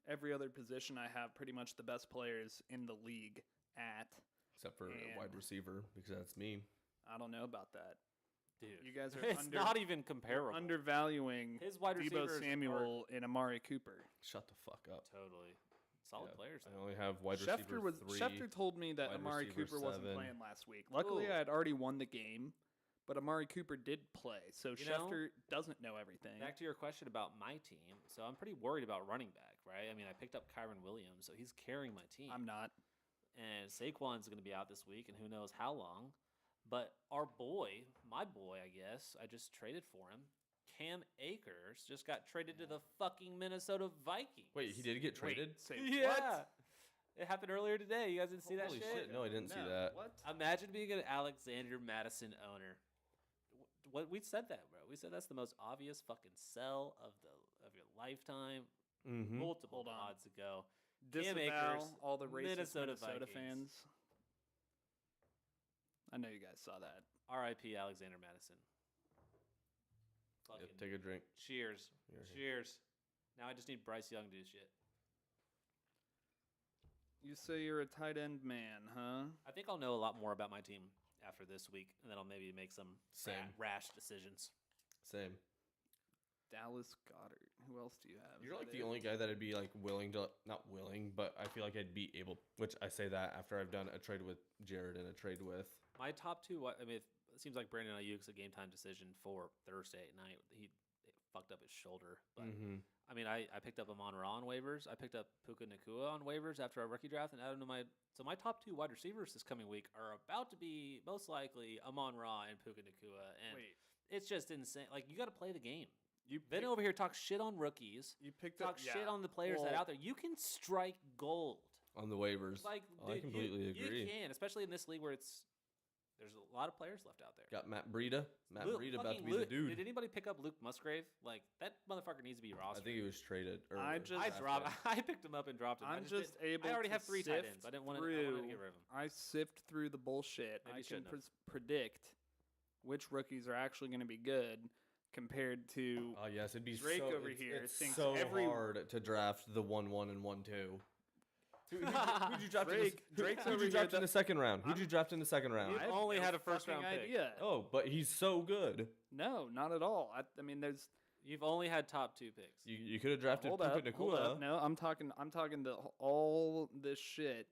Every other position I have pretty much the best players in the league at. Except for a And- wide receiver, because that's me. I don't know about that. Dude, You guys are it's not even comparable. undervaluing His wide Deebo receivers Samuel and Amari Cooper. Shut the fuck up. Totally. Solid Yeah, players. I only have wide receiver 3. Schefter told me that wide Amari receiver Cooper wasn't 7. playing last week. Luckily, Ooh. I had already won the game, but Amari Cooper did play, so You know, Schefter doesn't know everything. Back to your question about my team. So I'm pretty worried about running back, right? I mean, I picked up Kyron Williams, so he's carrying my team. I'm not. And Saquon's going to be out this week, and who knows how long. But our boy, my boy, I guess, I just traded for him. Cam Akers just got traded to the fucking Minnesota Vikings. Wait, he did get traded? Say Yeah. what? It happened earlier today. You guys didn't see that Holy shit? shit. No, I didn't see that. What? Imagine being an Alexander Madison owner. What we said that, bro. We said that's the most obvious fucking sell of your lifetime. Mm-hmm. Multiple Hold on. odds ago. Cam Disavow Akers, all the racist Minnesota Minnesota Vikings. fans. I know you guys saw that. R.I.P. Alexander Madison. Yeah, Fucking take a drink. cheers. Here, here. Cheers. Now I just need Bryce Young to do shit. You say you're a tight end man, huh? I think I'll know a lot more about my team after this week, and then I'll maybe make some Same. rash decisions. Same. Dallas Goddard. Who else do you have? Is You're that like the it? only guy that I'd be like willing to, not willing, but I feel like I'd be able, which I say that after I've done a trade with Jared and a trade with. My top two, I mean, it seems like Brandon Ayuk's a game time decision for Thursday at night. He fucked up his shoulder. But, Mm-hmm. I mean, I picked up Amon-Ra on waivers. I picked up Puka Nakua on waivers after our rookie draft and added him to my. So my top two wide receivers this coming week are about to be most likely Amon-Ra and Puka Nakua. And Wait, it's just insane. Like, you got to play the game. you Then over here talk shit on rookies. you picked Talk up shit on the players that are out there. You can strike gold. On the waivers. Like, I dude, completely agree. You can, especially in this league where there's a lot of players left out there. Got Matt Breida. Matt Breida about to fucking be the Luke- dude. Did anybody pick up Luke Musgrave? Like, that motherfucker needs to be I rostered. think he was traded. I just- I dropped. I picked him up and dropped him. I'm just able. I already to have 3 tight sift ends. I didn't want to. I through- wanted to get rid of him. I sift through the bullshit. Maybe I you can shouldn't have. predict which rookies are actually going to be good compared to. Oh yes, it'd be Drake so, over it's, here It's thinks so every- hard to draft the 1-1 and 1-2. Who'd you draft? Drake's who'd over you here draft in that- the second round? Who'd you I'm- draft in the second round? You've I have only no had a first-round fucking pick. idea. Oh, but he's so good. No, not at all. I mean, there's. You've only had top 2 picks. You could have drafted Hold Puka up, hold Nakua. up. No, I'm talking all this shit.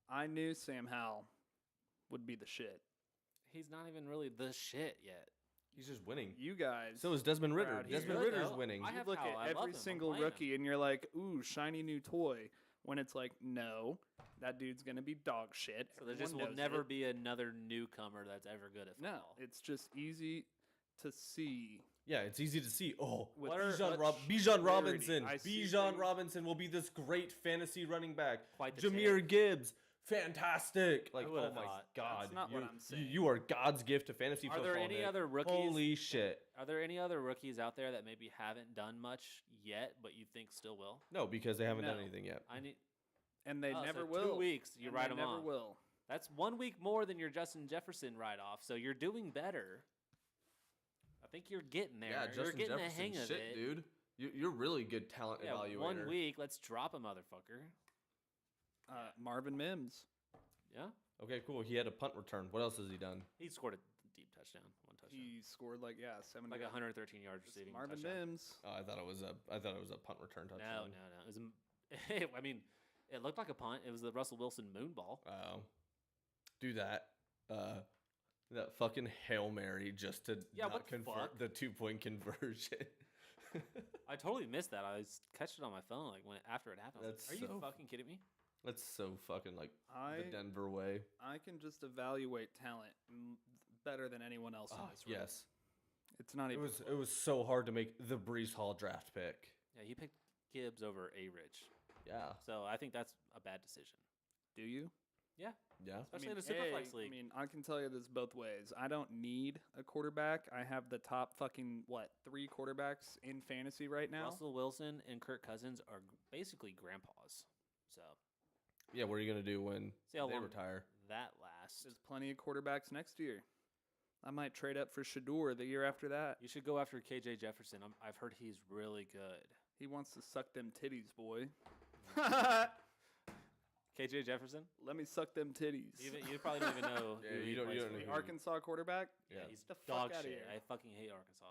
I knew Sam Howell would be the shit. He's not even really the shit yet. He's just winning. You guys. So is Desmond Ritter. Proud here. Desmond Good, Ritter's though. winning. I you have look Howell. I at love every him. I'm single playing him. rookie and you're like, ooh, shiny new toy. When it's like, no, that dude's gonna be dog shit. So there just Everyone will knows never it. be another newcomer that's ever good at No, football. it's just easy to see. Yeah, it's easy to see. Oh, With Bijan, such Bijan clarity. Robinson. I see Bijan things- Robinson will be this great fantasy running back. Quite the Jameer take. Gibbs, fantastic. Like, Who oh would've my thought? God. That's not you, what I'm saying. You are God's gift to fantasy Are football. there any Nick. other rookies? Holy shit. Are there any other rookies out there that maybe haven't done much yet, but you think still will? No, because they haven't done No. anything yet. I need. And they Oh, never so will. 2 weeks, you And write they them never off. will. That's 1 week more than your Justin Jefferson write-off, so you're doing better. I think you're getting there. Yeah, you're Justin getting Jefferson. the hang of shit, it. dude. You're really good talent Yeah, evaluator. 1 week. Let's drop a motherfucker. Marvin Mims. Yeah, Okay, cool. He had a punt return. What else has he done? he scored a deep touchdown, 1 touchdown, He scored like 70. like 113 yards It's receiving. Marvin touchdown. Mims. Oh, I thought it was a punt return No, touchdown. no. It was. I mean, it looked like a punt. It was the Russell Wilson moon ball. Do that. That fucking Hail Mary just to Yeah, not what the convert fuck? the 2-point conversion. I totally missed that. I catched it on my phone like after it happened. I was That's like, Are you so fucking kidding me? That's so fucking like the I Denver way. I can just evaluate talent better than anyone else in Oh, this room. yes. It's not It even. was so hard to make the Brees Hall draft pick. Yeah, he picked Gibbs over A-Rich. Yeah. So I think that's a bad decision. Do you? Yeah. Especially in a Superflex A, league. I mean, I can tell you this both ways. I don't need a quarterback. I have the top fucking 3 quarterbacks in fantasy right now. Russell Wilson and Kirk Cousins are basically grandpas. So Yeah, what are you gonna do when see how they long retire? that lasts. There's plenty of quarterbacks next year. I might trade up for Shador the year after that. You should go after KJ Jefferson. I've heard he's really good. He wants to suck them titties, boy. KJ Jefferson. Let me suck them titties. You probably don't even know. Yeah, who you he don't- plays you don't for. know The who Arkansas quarterback. Yeah, Yeah. he's The fuck dog outta shit. here. I fucking hate Arkansas.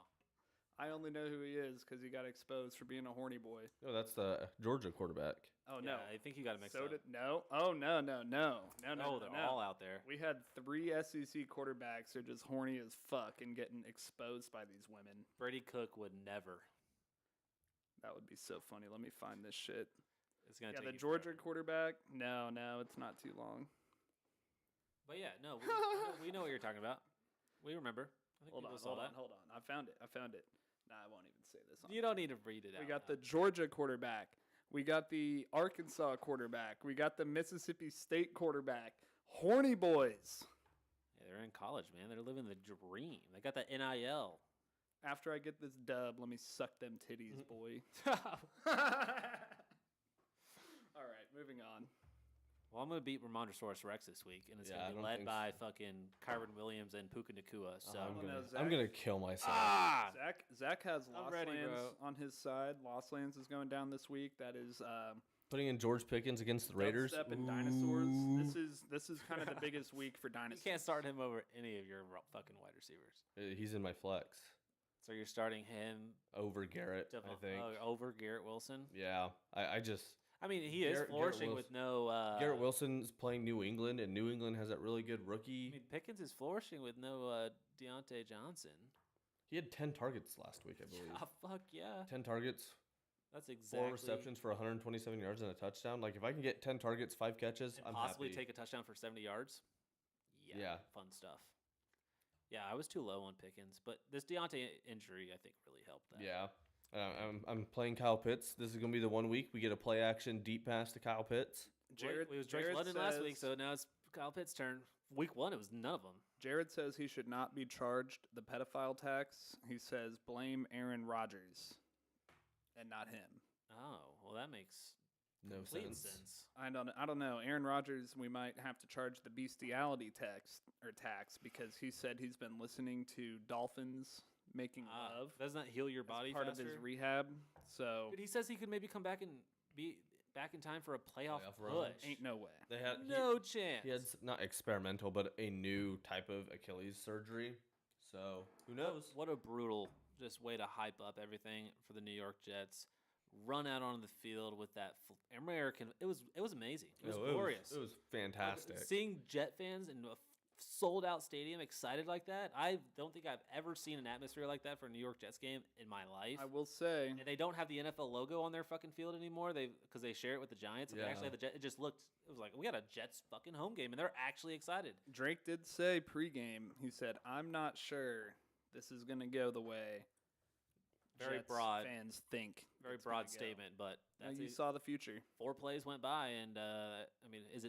I only know who he is because he got exposed for being a horny boy. No, that's the Georgia quarterback. Oh Yeah, no, I think you got to mix so up. did no. Oh no. Oh, they're all out there. We had 3 SEC quarterbacks who are just horny as fuck and getting exposed by these women. Brady Cook would never. That would be so funny. Let me find this shit. It's gonna Yeah, take the you Georgia forever. quarterback. No, it's not too long. But yeah, no, we know what you're talking about. We remember. I think Hold people on, saw hold that. on, hold on. I found it. Nah, I won't even say this. You don't need to read it out. We got now. the Georgia quarterback. We got the Arkansas quarterback. We got the Mississippi State quarterback. Horny boys. Yeah, they're in college, man. They're living the dream. They got that NIL. After I get this dub, let me suck them titties, boy. All right, moving on. Well, I'm gonna beat Ramondosaurus Rex this week, and it's Yeah, I gonna be don't led think by fucking Kyron Williams and Puka Nakua. So I'm gonna kill myself. Zach has I'm Lost ready, Lands bro. on his side. Lost Lands is going down this week. That is Putting in George Pickens against the Raiders. Dubstep and Ooh. Dinosaurs. This is kind of the biggest week for you dinosaurs. can't start him over any of your fucking wide receivers. He's in my flex So you're starting him over Garrett. I think. over Garrett Wilson. Yeah, I just I mean, he is Garrett flourishing with no. Garrett Wilson's playing New England, and New England has that really good I rookie. mean, Pickens is flourishing with no Deontay Johnson. He had 10 targets last week, I believe. Ah, fuck yeah. 10 targets, That's exactly. 4 receptions for 127 yards and a touchdown. Like if I can get 10 targets, 5 catches, And I'm possibly happy. take a touchdown for 70 yards. Yeah. Fun stuff. Yeah, I was too low on Pickens, but this Deontay injury, I think, really helped that. Yeah. I'm playing Kyle Pitts. This is going to be the 1 week we get a play action deep pass to Kyle Pitts. It was Drake Jared London last week, says- so now it's Kyle Pitts' turn. Week 1, it was none of them. Jared says he should not be charged the pedophile tax. He says blame Aaron Rodgers and not him. Oh, well, that makes No complete sense. sense. I don't know. Aaron Rodgers, we might have to charge the bestiality tax because he said he's been listening to dolphins making love Doesn't that heal your as body part faster? of his rehab. So Dude, he says he could maybe come back and be back in time for a playoff Playoff run. push. ain't no way. They had No chance. he had not experimental, but a new type of Achilles surgery. So who knows? What a brutal just way to hype up everything for the New York Jets. Run out onto the field with that American. It was amazing. It was glorious. It was fantastic. Seeing Jet fans in a sold out stadium excited like that. I don't think I've ever seen an atmosphere like that for a New York Jets game in my life. I will say, And they don't have the NFL logo on their fucking field anymore. Because they share it with the Giants. And they actually have the Jets. It just looked. It was like we got a Jets fucking home game, and they're actually excited. Drake did say pregame, he said, I'm not sure this is going to go the way Very Jets broad. fans think. Very it's broad gonna go." statement, but Now that's you it. saw the future. 4 plays went by, and I mean, is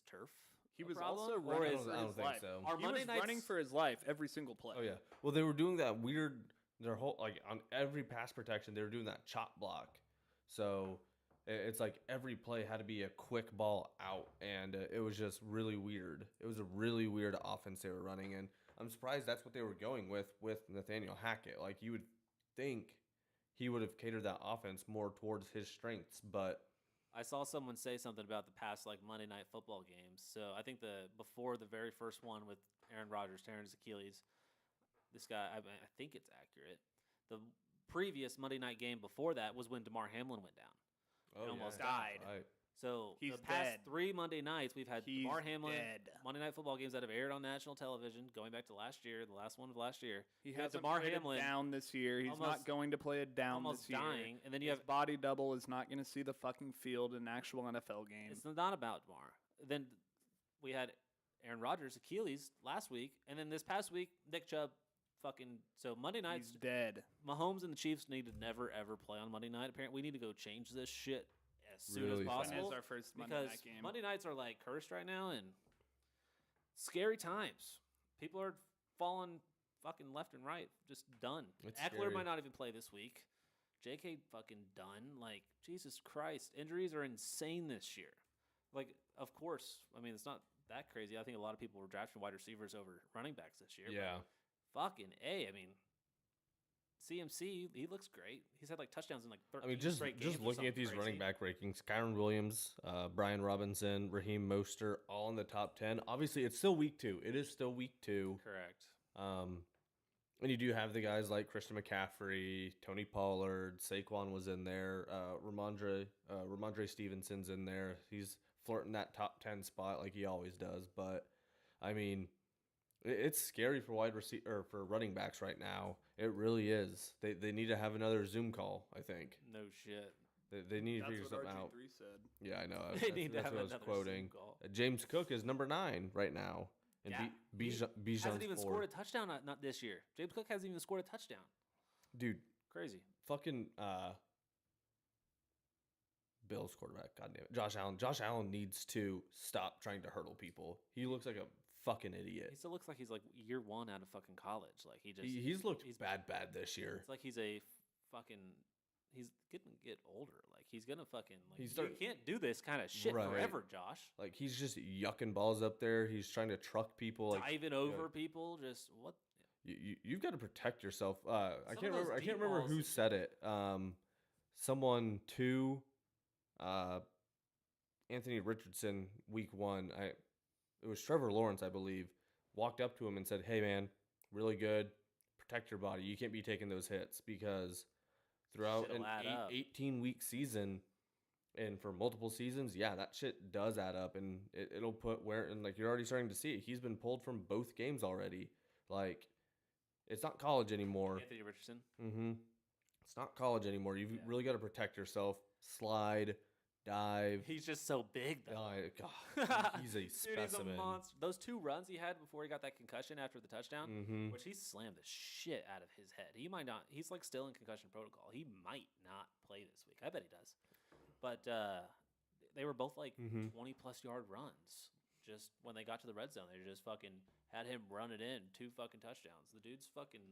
turf? He a was problem? also Or running is- for I don't his think life. so. Are He Monday was nights running for his life every single play. Oh yeah. Well, they were doing that weird. Their whole on every pass protection, they were doing that chop block. So it's like every play had to be a quick ball out, and it was just really weird. It was a really weird offense they were running, and I'm surprised that's what they were going with Nathaniel Hackett. Like you would think he would have catered that offense more towards his strengths, but I saw someone say something about the past Monday Night Football games. So I think before the very first one with Aaron Rodgers tearing his Achilles, this guy I think it's accurate. The previous Monday night game before that was when DeMar Hamlin went down. Almost died. Right. So He's the past dead. 3 Monday nights we've had He's DeMar Hamlin dead. Monday Night Football games that have aired on national television going back to last year, the last one of last year. He You had hasn't DeMar played Hamlin it down this year. He's not almost- going to play it down almost this year. dying, and then you His have body double is not going to see the fucking field in an actual NFL game. It's not about DeMar. Then we had Aaron Rodgers Achilles last week, and then this past week Nick Chubb fucking. So Monday nights, He's dead. Mahomes and the Chiefs need to never ever play on Monday night. Apparently, we need to go change this shit as soon Really as fast. When possible. is our first Monday because night game? Monday nights are cursed right now and scary times. People are falling fucking left and right, just done. It's Eckler scary. might not even play this week. JK fucking done. Jesus Christ, injuries are insane this year. Of course, I mean it's not that crazy. I think a lot of people were drafting wide receivers over running backs this year. but Yeah. fucking A. I mean, CMC, he looks great. He's had like touchdowns in like 13 I mean, just straight games. just or looking at something these running crazy. back rankings, Kyron Williams, Brian Robinson, Raheem Mostert, all in the top 10. Obviously, it's still week 2. It is still week 2. Correct. And you do have the guys like Christian McCaffrey, Tony Pollard, Saquon was in there, Ramondre Stevenson's in there. He's flirting that top 10 spot like he always does. But I mean, it's scary for wide receiver or for running backs right now. It really is. They need to have another Zoom call. I think No shit. they need to That's figure what something out. RG3 said. Yeah, I know. They need to That's have what I was another quoting. Zoom call. James Cook is number 9 right now, and Yeah. Bijan's Hasn't even 4. scored a touchdown not this year. James Cook hasn't even scored a touchdown. Dude, Crazy. fucking Bills quarterback. God damn it, Josh Allen. Josh Allen needs to stop trying to hurdle people. He looks like a fucking idiot. He still looks like he's like year 1 out of fucking college. Like He's looked bad this year. It's like he's a fucking. He's gonna get older. Like he's gonna fucking. Like He's you can't do this kind of shit Right. forever, Josh. Like he's just yucking balls up there. He's trying to truck people. Like Diving over people. Just what? you've got to protect yourself. I Some can't of those remember. I deep can't remember balls- who said it. Someone to Anthony Richardson week 1. It was Trevor Lawrence, I believe, walked up to him and said, "Hey man, really good. Protect your body. You can't be taking those hits because throughout Shit'll an add up. 18-week season and for multiple seasons, yeah, that shit does add up and it'll put where and like you're already starting to see it. He's been pulled from both games already. Like it's not college anymore. Anthony Richardson. Mm-hmm. It's not college anymore. You've really got to protect yourself. Slide, dive. He's just so big though. God, he's a Dude, specimen. he's a monster. Those 2 runs he had before he got that concussion after the touchdown, Mm-hmm. which he slammed the shit out of his head. He might not. He's like still in concussion protocol. He might not play this week. I bet he does. But they were both like 20+ yard runs. Just when they got to the red zone, they just fucking had him run it in 2 fucking touchdowns. The dude's fucking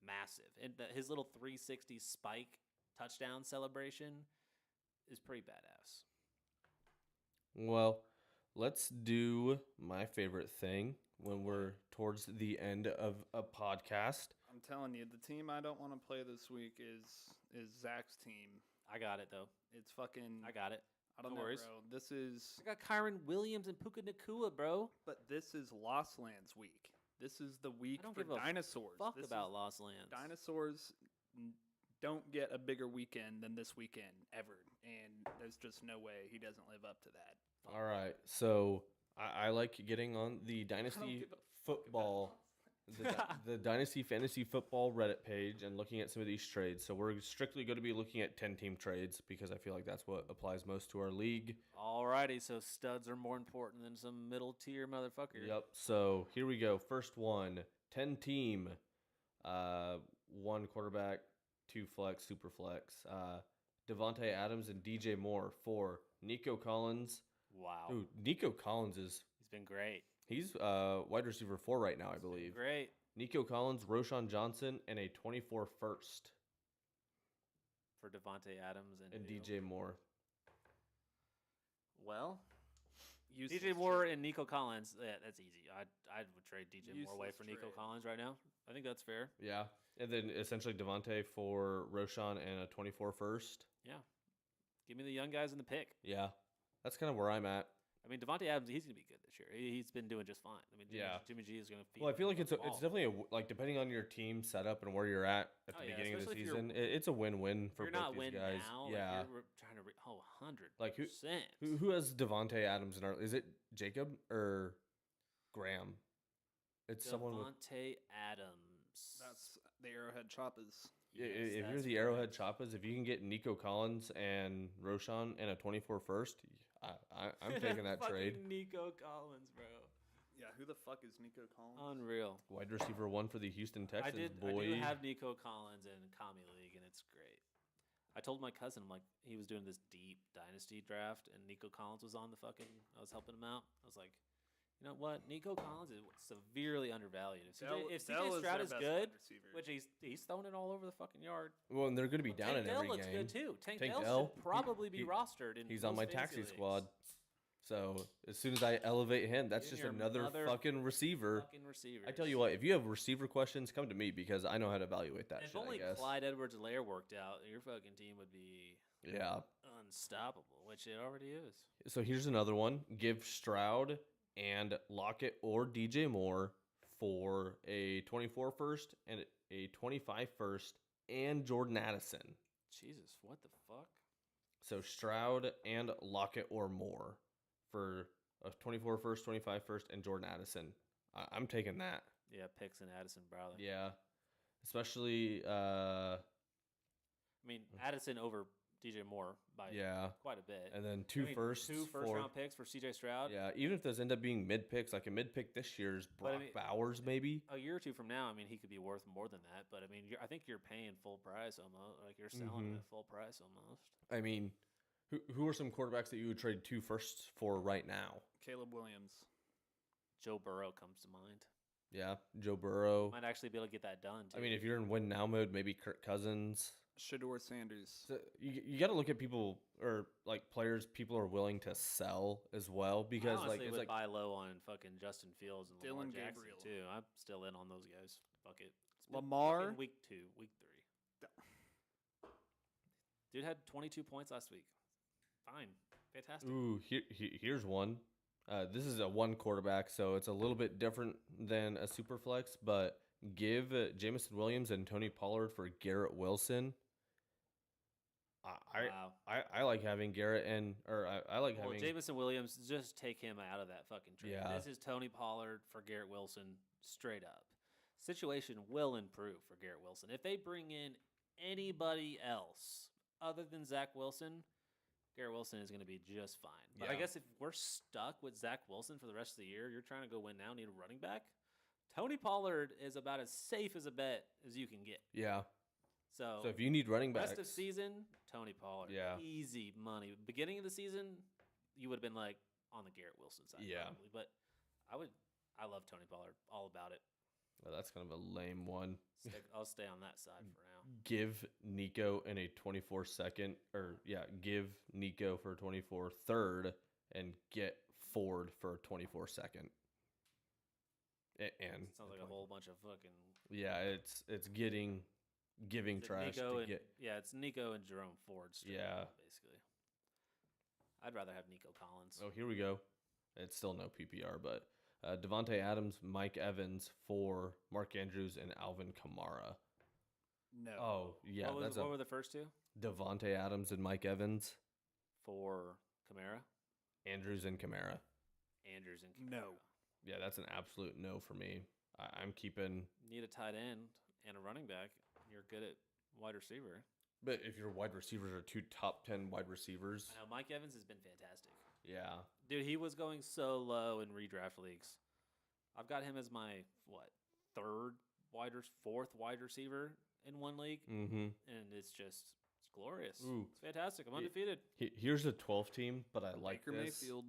massive, and his little 360 spike touchdown celebration is pretty badass. Well, let's do my favorite thing when we're towards the end of a podcast. I'm telling you, the team I don't want to play this week is Zach's team. I got it though. It's fucking. I got it. I don't no know, worries. bro. This is. I got Kyron Williams and Puka Nakua, bro. But this is Lost Lands week. This is the week I don't for give a dinosaurs. Fuck This about is- Lost Lands. Dinosaurs don't get a bigger weekend than this weekend ever, and there's just no way he doesn't live up to that. All right, so I like getting on the Dynasty give a fuck Football, the Dynasty Fantasy Football Reddit page and looking at some of these trades. So we're strictly going to be looking at 10-team trades because I feel like that's what applies most to our league. Alrighty, so studs are more important than some middle tier motherfucker. Yep. So here we go. First one, 10-team, 1 quarterback, 2 flex, super flex. Devontae Adams and DJ Moore for Nico Collins. Wow. Ooh, Nico Collins He's been great. he's wide receiver 4 right now, I believe. Great. Nico Collins, Roshan Johnson, and a 24 first. For Devontae Adams and who? DJ Moore. Well, Useless DJ Moore trade. and Nico Collins, yeah, that's easy. I would trade DJ Moore away Useless for Nico trade. Collins right now. I think that's fair. Yeah. And then essentially Devontae for Roshan and a 24 first. Yeah. Give me the young guys in the pick. Yeah. That's kind of where I'm at. I mean, Devontae Adams, he's going to be good this year. He's been doing just fine. I mean, Yeah. Jimmy G is going to feed Well, I feel like him it's the ball. definitely like depending on your team setup and where you're at the Oh, yeah, beginning of the especially if you're- season, it's a win-win for You're both not these winning guys. now. Yeah. Like you're trying to 100%. Like, who has Devontae Adams in our? Is it Jacob or Graham? It's someone with. Devontae Adams. That's the Arrowhead Choppers. If Yes, you're that's the correct. Arrowhead Choppas, if you can get Nico Collins and Roshan and a 24 first, I'm taking that Fucking trade. Nico Collins, bro. Yeah, who the fuck is Nico Collins? Unreal. Wide receiver 1 for the Houston I Texans, do boy. have Nico Collins in Kami League, and it's great. I told my cousin, I'm like, he was doing this deep dynasty draft, and Nico Collins was on the fucking. I was helping him out. I was like, you know what? Nico Collins is severely undervalued. If CJ Stroud is good, which he's throwing it all over the fucking yard. Well, and they're going to be down Tank in Dell every looks game. good too. Tank Tank Dell Dell, should probably be rostered in. He's on most my fantasy taxi leagues. squad. So as soon as I elevate him, that's You and just your another mother fucking receiver. Fucking receivers. I tell you what, if you have receiver questions, come to me because I know how to evaluate that If shit, only I guess. Clyde Edwards-Helaire worked out, your fucking team would be Yeah. unstoppable, which it already is. So here's another one. Give Stroud and Lockett or DJ Moore for a 24 first and a 25 first and Jordan Addison. Jesus, what the fuck? So Stroud and Lockett or Moore for a 24 first, 25 first, and Jordan Addison. I'm taking that. Yeah, picks and Addison Browder. Yeah. Especially, I mean, Addison over DJ Moore by quite a bit. And then two first round picks for CJ Stroud. Yeah, even if those end up being mid picks, like a mid pick this year is Brock Bowers, maybe. A year or two from now, I mean, he could be worth more than that. But I mean, I think you're paying full price almost. Like you're selling him at full price almost. I mean, who are some quarterbacks that you would trade 2 firsts for right now? Caleb Williams. Joe Burrow comes to mind. Yeah, Joe Burrow. Might actually be able to get that done, too. I mean, if you're in win now mode, maybe Kirk Cousins. Shador Sanders. So you got to look at people or like players people are willing to sell as well because I like honestly it's would like buy low on fucking Justin Fields and Lamar Dylan Jackson Gabriel. too. I'm still in on those guys. Fuck it. It's been Lamar. fucking week 2, week 3. Dude had 22 points last week. Fine, fantastic. ooh, here's one. This is a one quarterback, so it's a little bit different than a super flex, but give Jamison Williams and Tony Pollard for Garrett Wilson. I like having Garrett I like having Jamison Williams. Just take him out of that fucking trade. Yeah. This is Tony Pollard for Garrett Wilson, straight up. Situation will improve for Garrett Wilson if they bring in anybody else other than Zach Wilson. Garrett Wilson is going to be just fine. But I Yeah. guess if we're stuck with Zach Wilson for the rest of the year, you're trying to go win now, need a running back. Tony Pollard is about as safe as a bet as you can get. Yeah. So So if you need running backs, rest of season, Tony Pollard. Yeah. Easy money. Beginning of the season, you would have been like on the Garrett Wilson side. Yeah. Probably. But I love Tony Pollard. All about it. well, that's kind of a lame one. I'll stay on that side for now. Give Nico in a 24 second give Nico for a 24 third and get Ford for a 24 second. And Sounds like a whole bunch of fucking. yeah, it's giving trash Nico to get. Yeah, it's Nico and Jerome Ford. Yeah. Basically. I'd rather have Nico Collins. Oh, here we go. It's still no PPR, but Devontae Adams, Mike Evans for Mark Andrews and Alvin Kamara. No. Oh, yeah, What were the first two? Devontae Adams and Mike Evans, For Kamara? Andrews and Kamara. Andrews and Kamara. No. Yeah, that's an absolute no for me. I'm keeping. Need a tight end and a running back. You're good at wide receiver. But if your wide receivers are 2 top 10 wide receivers, I know Mike Evans has been fantastic. yeah. Dude, he was going so low in redraft leagues. I've got him as my fourth wide receiver in one league, Mm-hmm. and it's glorious. Ooh. It's fantastic. I'm undefeated. Here's a 12 team, but I like Baker this. Mayfield.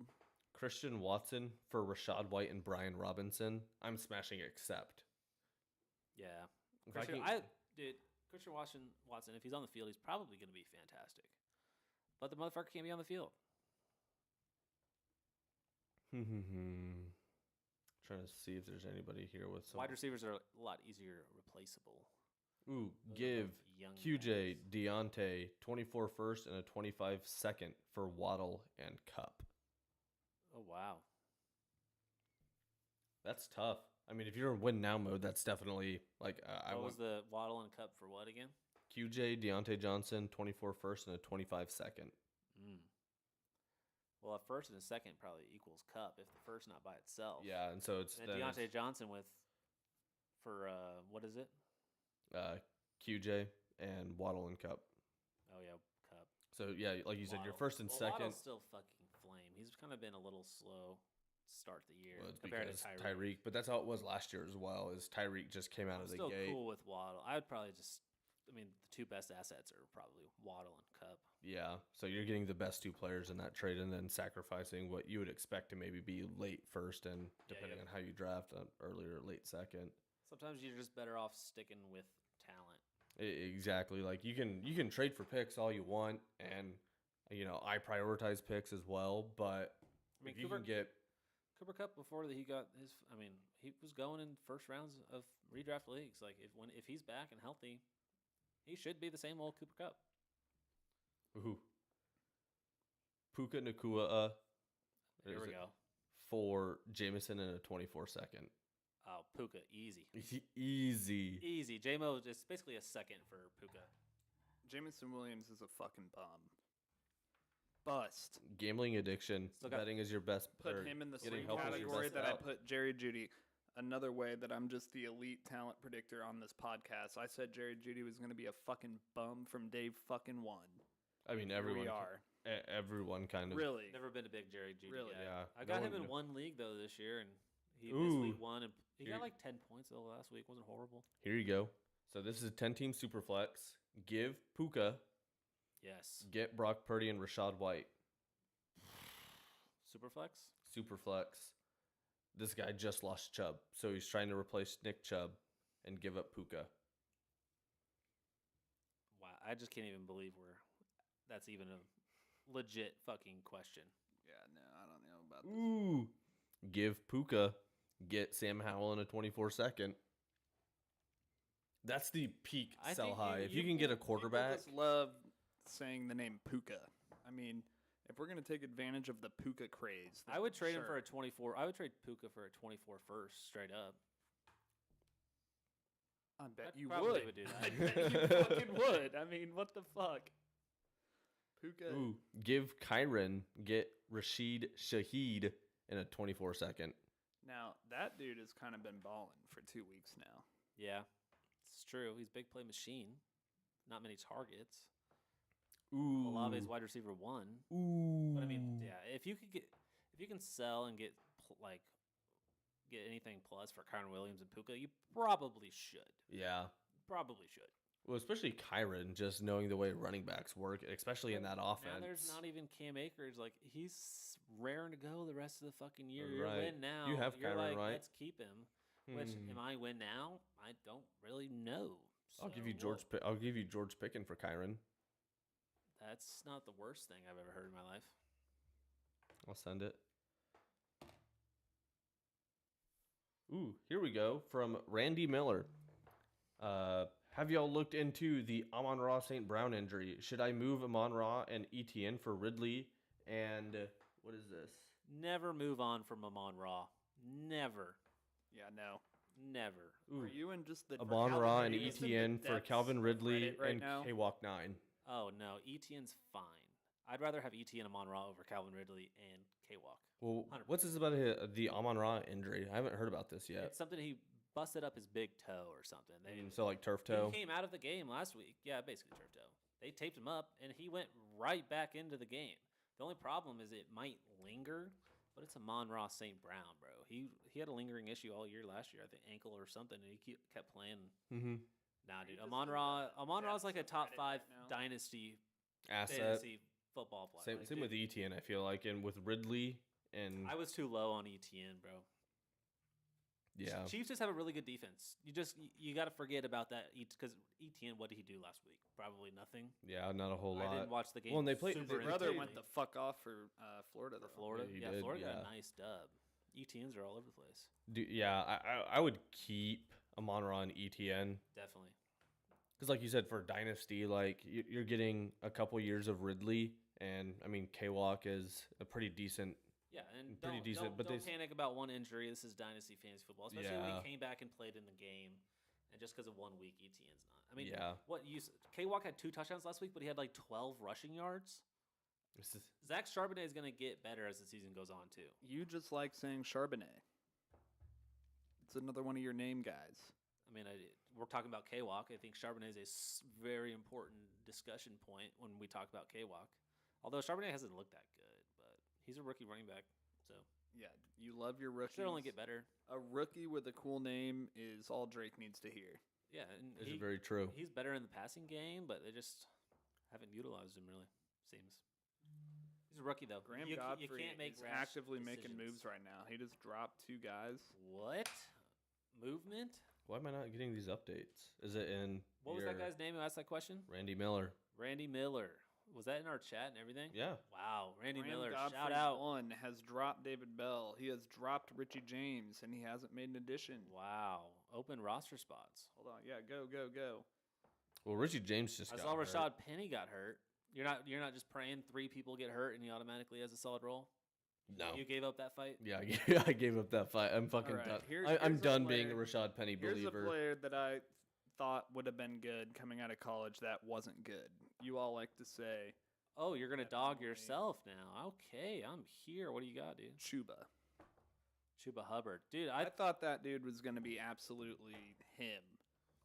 Christian Watson for Rashad White and Brian Robinson. I'm smashing accept. Yeah, If I Christian, can- Christian Watson, if he's on the field, he's probably going to be fantastic. But the motherfucker can't be on the field. Trying to see if there's anybody here with some. Wide receivers are a lot easier replaceable. Ooh, Those are give both young QJ guys. Deontay 24 first and a 25 second for Waddle and Cup. Oh, wow. That's tough. I mean, if you're in win now mode, that's definitely like I What was want the Waddle and Cup for what again? QJ Deontay Johnson 24 first and a 25 second. Well, a first and a second probably equals Cup if the first not by itself. Yeah, and so it's And then Deontay Johnson for what is it? QJ and Waddle and Cup. Oh yeah, Cup. So yeah, like you said, your Waddle. first and Well, second. Waddle's still fucking flame. He's kind of been a little slow to start the year Well, it's compared because to Tyreek. Tyreek, but that's how it was last year as well. Is Tyreek just came out I'm of the still gate? cool with Waddle. I would probably the two best assets are probably Waddle and Cup. Yeah, so you're getting the best 2 players in that trade, and then sacrificing what you would expect to maybe be late first, and depending on how you draft, earlier or late second. Sometimes you're just better off sticking with talent. Exactly. Like you can trade for picks all you want, and I prioritize picks as well. But mean, if you can get Cooper Cup before he got his. I mean, he was going in first rounds of redraft leagues. Like if he's back and healthy, he should be the same old Cooper Cup. ooh, Puka Nakua Here we go. for Jameson in a 24-second. Oh, Puka, easy. Easy. Easy. J-Mo is basically a second for Puka. Jameson Williams is a fucking bum. Bust. Gambling addiction. Betting is your best. Put him in the same getting help is your category best that I out. put Jerry Jeudy. Another way that I'm just the elite talent predictor on this podcast. I said Jerry Jeudy was going to be a fucking bum from day fucking one. I mean, Here everyone. we are. Everyone kind of. Really? Never been a big Jerry Jeudy Really? guy. Yeah. I got No him one in knew. one league though this year, and he Ooh. missed week 1, and he Here- got like 10 points though last week. Wasn't horrible. Here you go. So this is a 10-team superflex. Give Puka, Yes. get Brock Purdy and Rashad White. Superflex. Superflex. This guy just lost Chubb, so he's trying to replace Nick Chubb and give up Puka. Wow, I just can't even believe that's even a legit fucking question. Yeah, no, I don't know about this. Ooh. Give Puka, get Sam Howell in a 24-second. That's the peak I sell think high. you- If you you- can get a People quarterback, just love saying the name Puka. I mean, if we're going to take advantage of the Puka craze. I would trade him sure. for a 24. I would trade Puka for a 24 first, straight up. I bet I you probably would. would do I that. bet you fucking would. I mean, what the fuck? Puka. ooh, give Kyron, get Rashid Shaheed in a 24-second. Now, that dude has kind of been balling for 2 weeks now. Yeah, it's true. He's a big play machine. Not many targets. Ooh. Olave's wide receiver 1. Ooh. But I mean, yeah, if you can sell and get get anything plus for Kyron Williams and Puka, you probably should. Yeah. Probably should. Well, especially Kyron, just knowing the way running backs work, especially in that offense. Now there's not even Cam Akers. Like, he's raring to go the rest of the fucking year. Right. You're win now. You have You're Kyron, like, right? let's keep him. Which am I win now? I don't really know. I'll give you So, I'll give you George Pickens for Kyron. That's not the worst thing I've ever heard in my life. I'll send it. Ooh, here we go from Randy Miller. Have y'all looked into the Amon-Ra St. Brown injury? Should I move Amon-Ra and ETN for Ridley? And what is this? Never move on from Amon Ra. Never. Yeah, no. Never. Ooh, Are you in just the Amon-Ra and Calvin Ridley ETN for depths Calvin of Ridley Reddit right and now? K-Walk 9. Oh, no. ETN's fine. I'd rather have ETN and Amon Ra over Calvin Ridley and K-Walk. Well, 100%. what's this about the Amon-Ra injury? I haven't heard about this yet. It's something he busted up his big toe or something. So like turf toe? He came out of the game last week. Yeah, basically turf toe. They taped him up, and he went right back into the game. The only problem is it might linger, but it's Amon Ra St. Brown, bro. He had a lingering issue all year last year, I think ankle or something, and he kept playing. Mm-hmm. Nah, dude. just Amon Ra's like a depths of top Reddit 5 right now. dynasty Asset. fantasy football player. Same with ETN, I feel like, and with Ridley and I was too low on ETN, bro. yeah. Chiefs just have a really good defense. You got to forget about that because ETN. What did he do last week? Probably nothing. Yeah, not a whole lot. I didn't watch the game. Well, and they played- super His His brother intently. went the fuck off for Florida. For though. Florida. Yeah, he Yeah, did, Florida got yeah. a nice dub. ETNs are all over the place. Yeah, I would keep Amon-Ra and ETN Definitely. because, like you said, for dynasty, like you're getting a couple years of Ridley, and I mean K-Walk is a pretty decent. Yeah, and Pretty don't, decent, don't, but don't they- panic about one injury. This is dynasty fantasy football, especially when Yeah. he came back and played in the game. And just because of 1 week, ETN's not. I mean, Yeah. K-Walk had 2 touchdowns last week, but he had like 12 rushing yards. This is, Zach Charbonnet is going to get better as the season goes on, too. You just like saying Charbonnet. It's another one of your name guys. I mean, we're talking about K-Walk. I think Charbonnet is a very important discussion point when we talk about K-Walk. Although Charbonnet hasn't looked that good, but he's a rookie running back, so Yeah, you love your rookies. should only get better. A rookie with a cool name is all Drake needs to hear. Yeah, and this is very true. he's better in the passing game, but they just haven't utilized him really. Seems he's a rookie though. Graham you Godfrey can't make is rash actively making decisions. moves right now. He just dropped 2 guys. What movement? Why am I not getting these updates? Is it in What was that guy's name who asked that question? Randy Miller? Randy Miller. Was that in our chat and everything? Yeah. Wow, Randy Graham Miller, Godfrey shout out. One has dropped David Bell. He has dropped Richie James, and he hasn't made an addition. Wow, open roster spots. Hold on. Yeah, go. Well, Richie James just I got saw hurt. Rashad Penny got hurt. You're not just praying 3 people get hurt and he automatically has a solid role. No. You gave up that fight. Yeah, I gave up that fight. I'm fucking All right, done. here's I'm a done being a player- Rashad Penny Here's a believer. player that I thought would have been good coming out of college that wasn't good. You all like to say Oh, you're gonna dog Definitely. yourself now. Okay, I'm here. What do you got, dude? Chuba. Chuba Hubbard, dude. I thought that dude was going to be absolutely him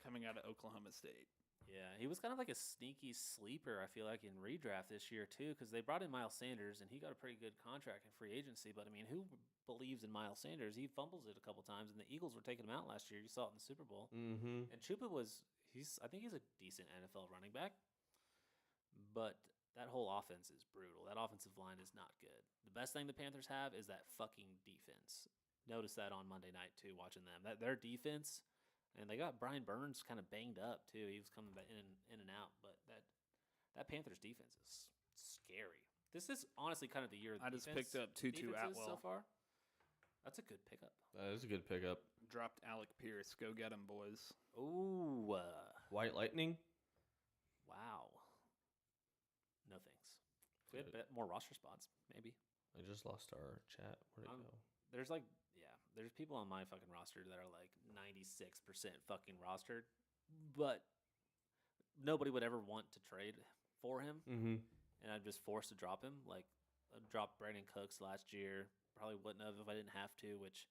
coming out of Oklahoma State. Yeah, he was kind of like a sneaky sleeper, I feel like, in redraft this year, too, because they brought in Miles Sanders, and he got a pretty good contract in free agency. But, I mean, who believes in Miles Sanders? He fumbles it a couple times, and the Eagles were taking him out last year. You saw it in the Super Bowl. Mm-hmm. And Chuba I think he's a decent NFL running back. But that whole offense is brutal. That offensive line is not good. The best thing the Panthers have is that fucking defense. Noticed that on Monday night, too, watching them. Their defense... And they got Brian Burns kind of banged up too. He was coming back in and out, but that Panthers defense is scary. This is honestly kind of the year. I just picked up Tutu defenses Atwell. so far. That's a good pickup. That is a good pickup. Dropped Alec Pierce. Go get him, boys. Ooh, White Lightning. wow. No thanks. If we had more roster spots, maybe. I just lost our chat. Where'd it go? There's there's people on my fucking roster that are like 96% fucking rostered, but nobody would ever want to trade for him. Mm-hmm. And I'm just forced to drop him. Like, I dropped Brandon Cooks last year. Probably wouldn't have if I didn't have to, which,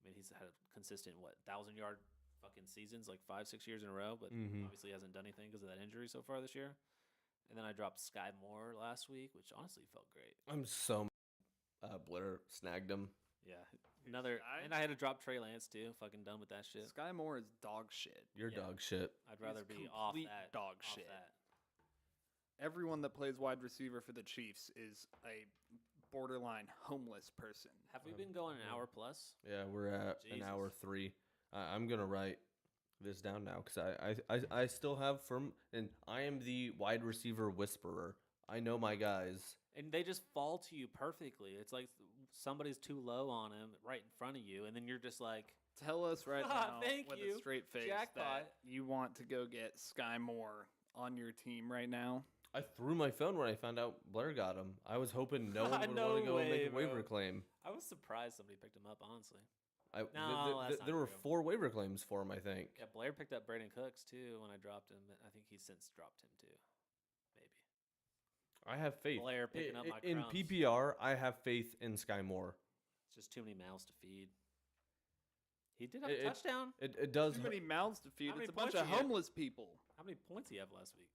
I mean, he's had a consistent, 1,000-yard fucking seasons, like 5-6 years in a row, but obviously hasn't done anything because of that injury so far this year. And then I dropped Sky Moore last week, which honestly felt great. I'm so Blair snagged him. Yeah. And I had to drop Trey Lance, too. Fucking done with that shit. Sky Moore is dog shit. You're Yeah. dog shit. I'd rather He's be off complete that. dog off shit. That. Everyone that plays wide receiver for the Chiefs is a borderline homeless person. Have we been going an hour plus? Yeah, we're at an hour 3. I'm gonna write this down now because I still have and I am the wide receiver whisperer. I know my guys. And they just fall to you perfectly. It's like somebody's too low on him right in front of you, and then you're just like, Tell us right now Thank with you. a straight face Jackpot. that you want to go get Sky Moore on your team right now. I threw my phone when I found out Blair got him. I was hoping no one would No want to go and make way, a waiver bro. claim. I was surprised somebody picked him up, honestly. No, that's not there were true. 4 waiver claims for him, I think. Yeah, Blair picked up Brandon Cooks, too, when I dropped him. I think he's since dropped him, too. Maybe. I have faith. Blair picking up my in crumbs. PPR, I have faith in Sky Moore. It's just too many mouths to feed. He did have It- a touchdown. It does. Too many mouths to feed. How many It's a bunch points of you get? homeless people. How many points did he have last week?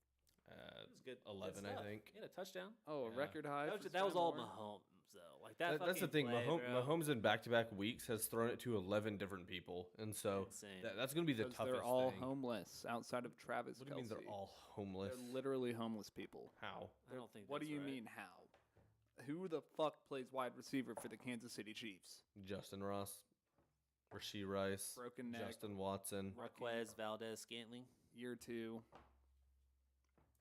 It was good. 11, good I stuff. think. He had a touchdown. Oh, a Yeah. record high. That for was Sky all Moore? Mahomes, though. Like that. That's the fucking thing. play, bro. Mahomes in back-to-back weeks has thrown it to 11 different people, and so Insane. that's going to be the 'Cause toughest they're all thing. homeless outside of Travis What do you mean Kelce. they're all homeless? They're literally homeless people. How? I don't think. What do that's you right. mean how? Who the fuck plays wide receiver for the Kansas City Chiefs? Justin Ross, Rasheed Rice, Broken neck. Justin Watson. Marquez Valdez Scantling. Year 2.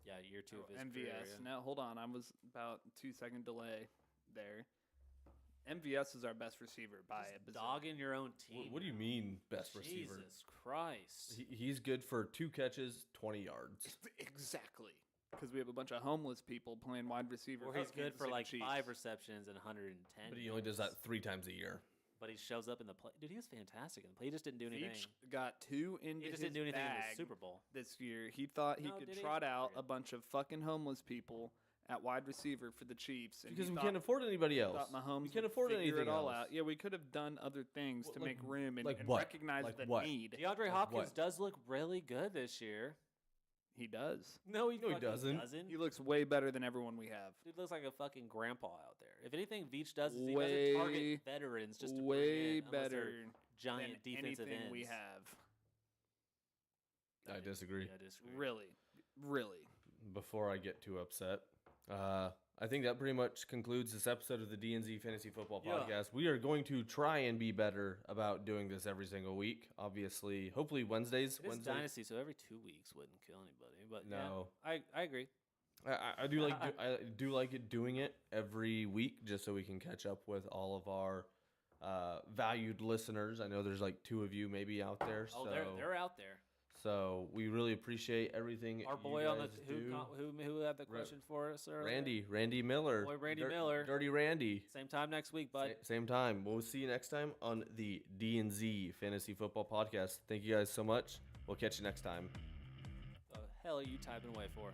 Yeah, year 2 of his MVS. career. Yeah. Now, hold on. I was about 2-second delay there. MVS is our best receiver by a bazillion. Dogging your own team. What do you mean best receiver? Jesus Christ. He's good for 2 catches, 20 yards. Exactly. Because we have a bunch of homeless people playing wide receiver. Or for he's good Kansas for City like Chiefs. 5 receptions and 110. But he only does yards. that 3 times a year. But he shows up in the play. Dude, he was fantastic in the play. He just didn't do anything. Veach got 2 into He just his didn't do anything in bag the Super Bowl. this year. He thought he No, could did he? trot out Okay. a bunch of fucking homeless people at wide receiver for the Chiefs. And Because he we thought, can't afford anybody else. thought Mahomes We can't would afford figure anything it all else. out. Yeah, we could have done other things Well, to like- make room and, like and what? recognize Like the what? need. DeAndre Hopkins what? does look really good this year. He does. No, he, No, he fucking doesn't. He looks way better than everyone we have. Dude looks like a fucking grandpa out there. If anything, Veach does is he Way- doesn't target veterans just to bring Way in, unless they're better giant than defensive anything ends. we have. I disagree. Yeah, I disagree. Really. Before I get too upset, I think that pretty much concludes this episode of the DNZ Fantasy Football Yeah. Podcast. We are going to try and be better about doing this every single week. Obviously, hopefully Wednesdays. It is Wednesday. dynasty, so every 2 weeks wouldn't kill anybody. But No. yeah, I agree. I do like it doing it every week just so we can catch up with all of our valued listeners. I know there's like 2 of you maybe out there. Oh, So, they're out there. So we really appreciate everything. Our boy you on the guys do. who had the question for us earlier? Randy Miller. Boy, Randy Miller. Dirty Randy. Same time next week, bud. Same time. We'll see you next time on the D&Z Fantasy Football Podcast. Thank you guys so much. We'll catch you next time. The hell are you typing away for?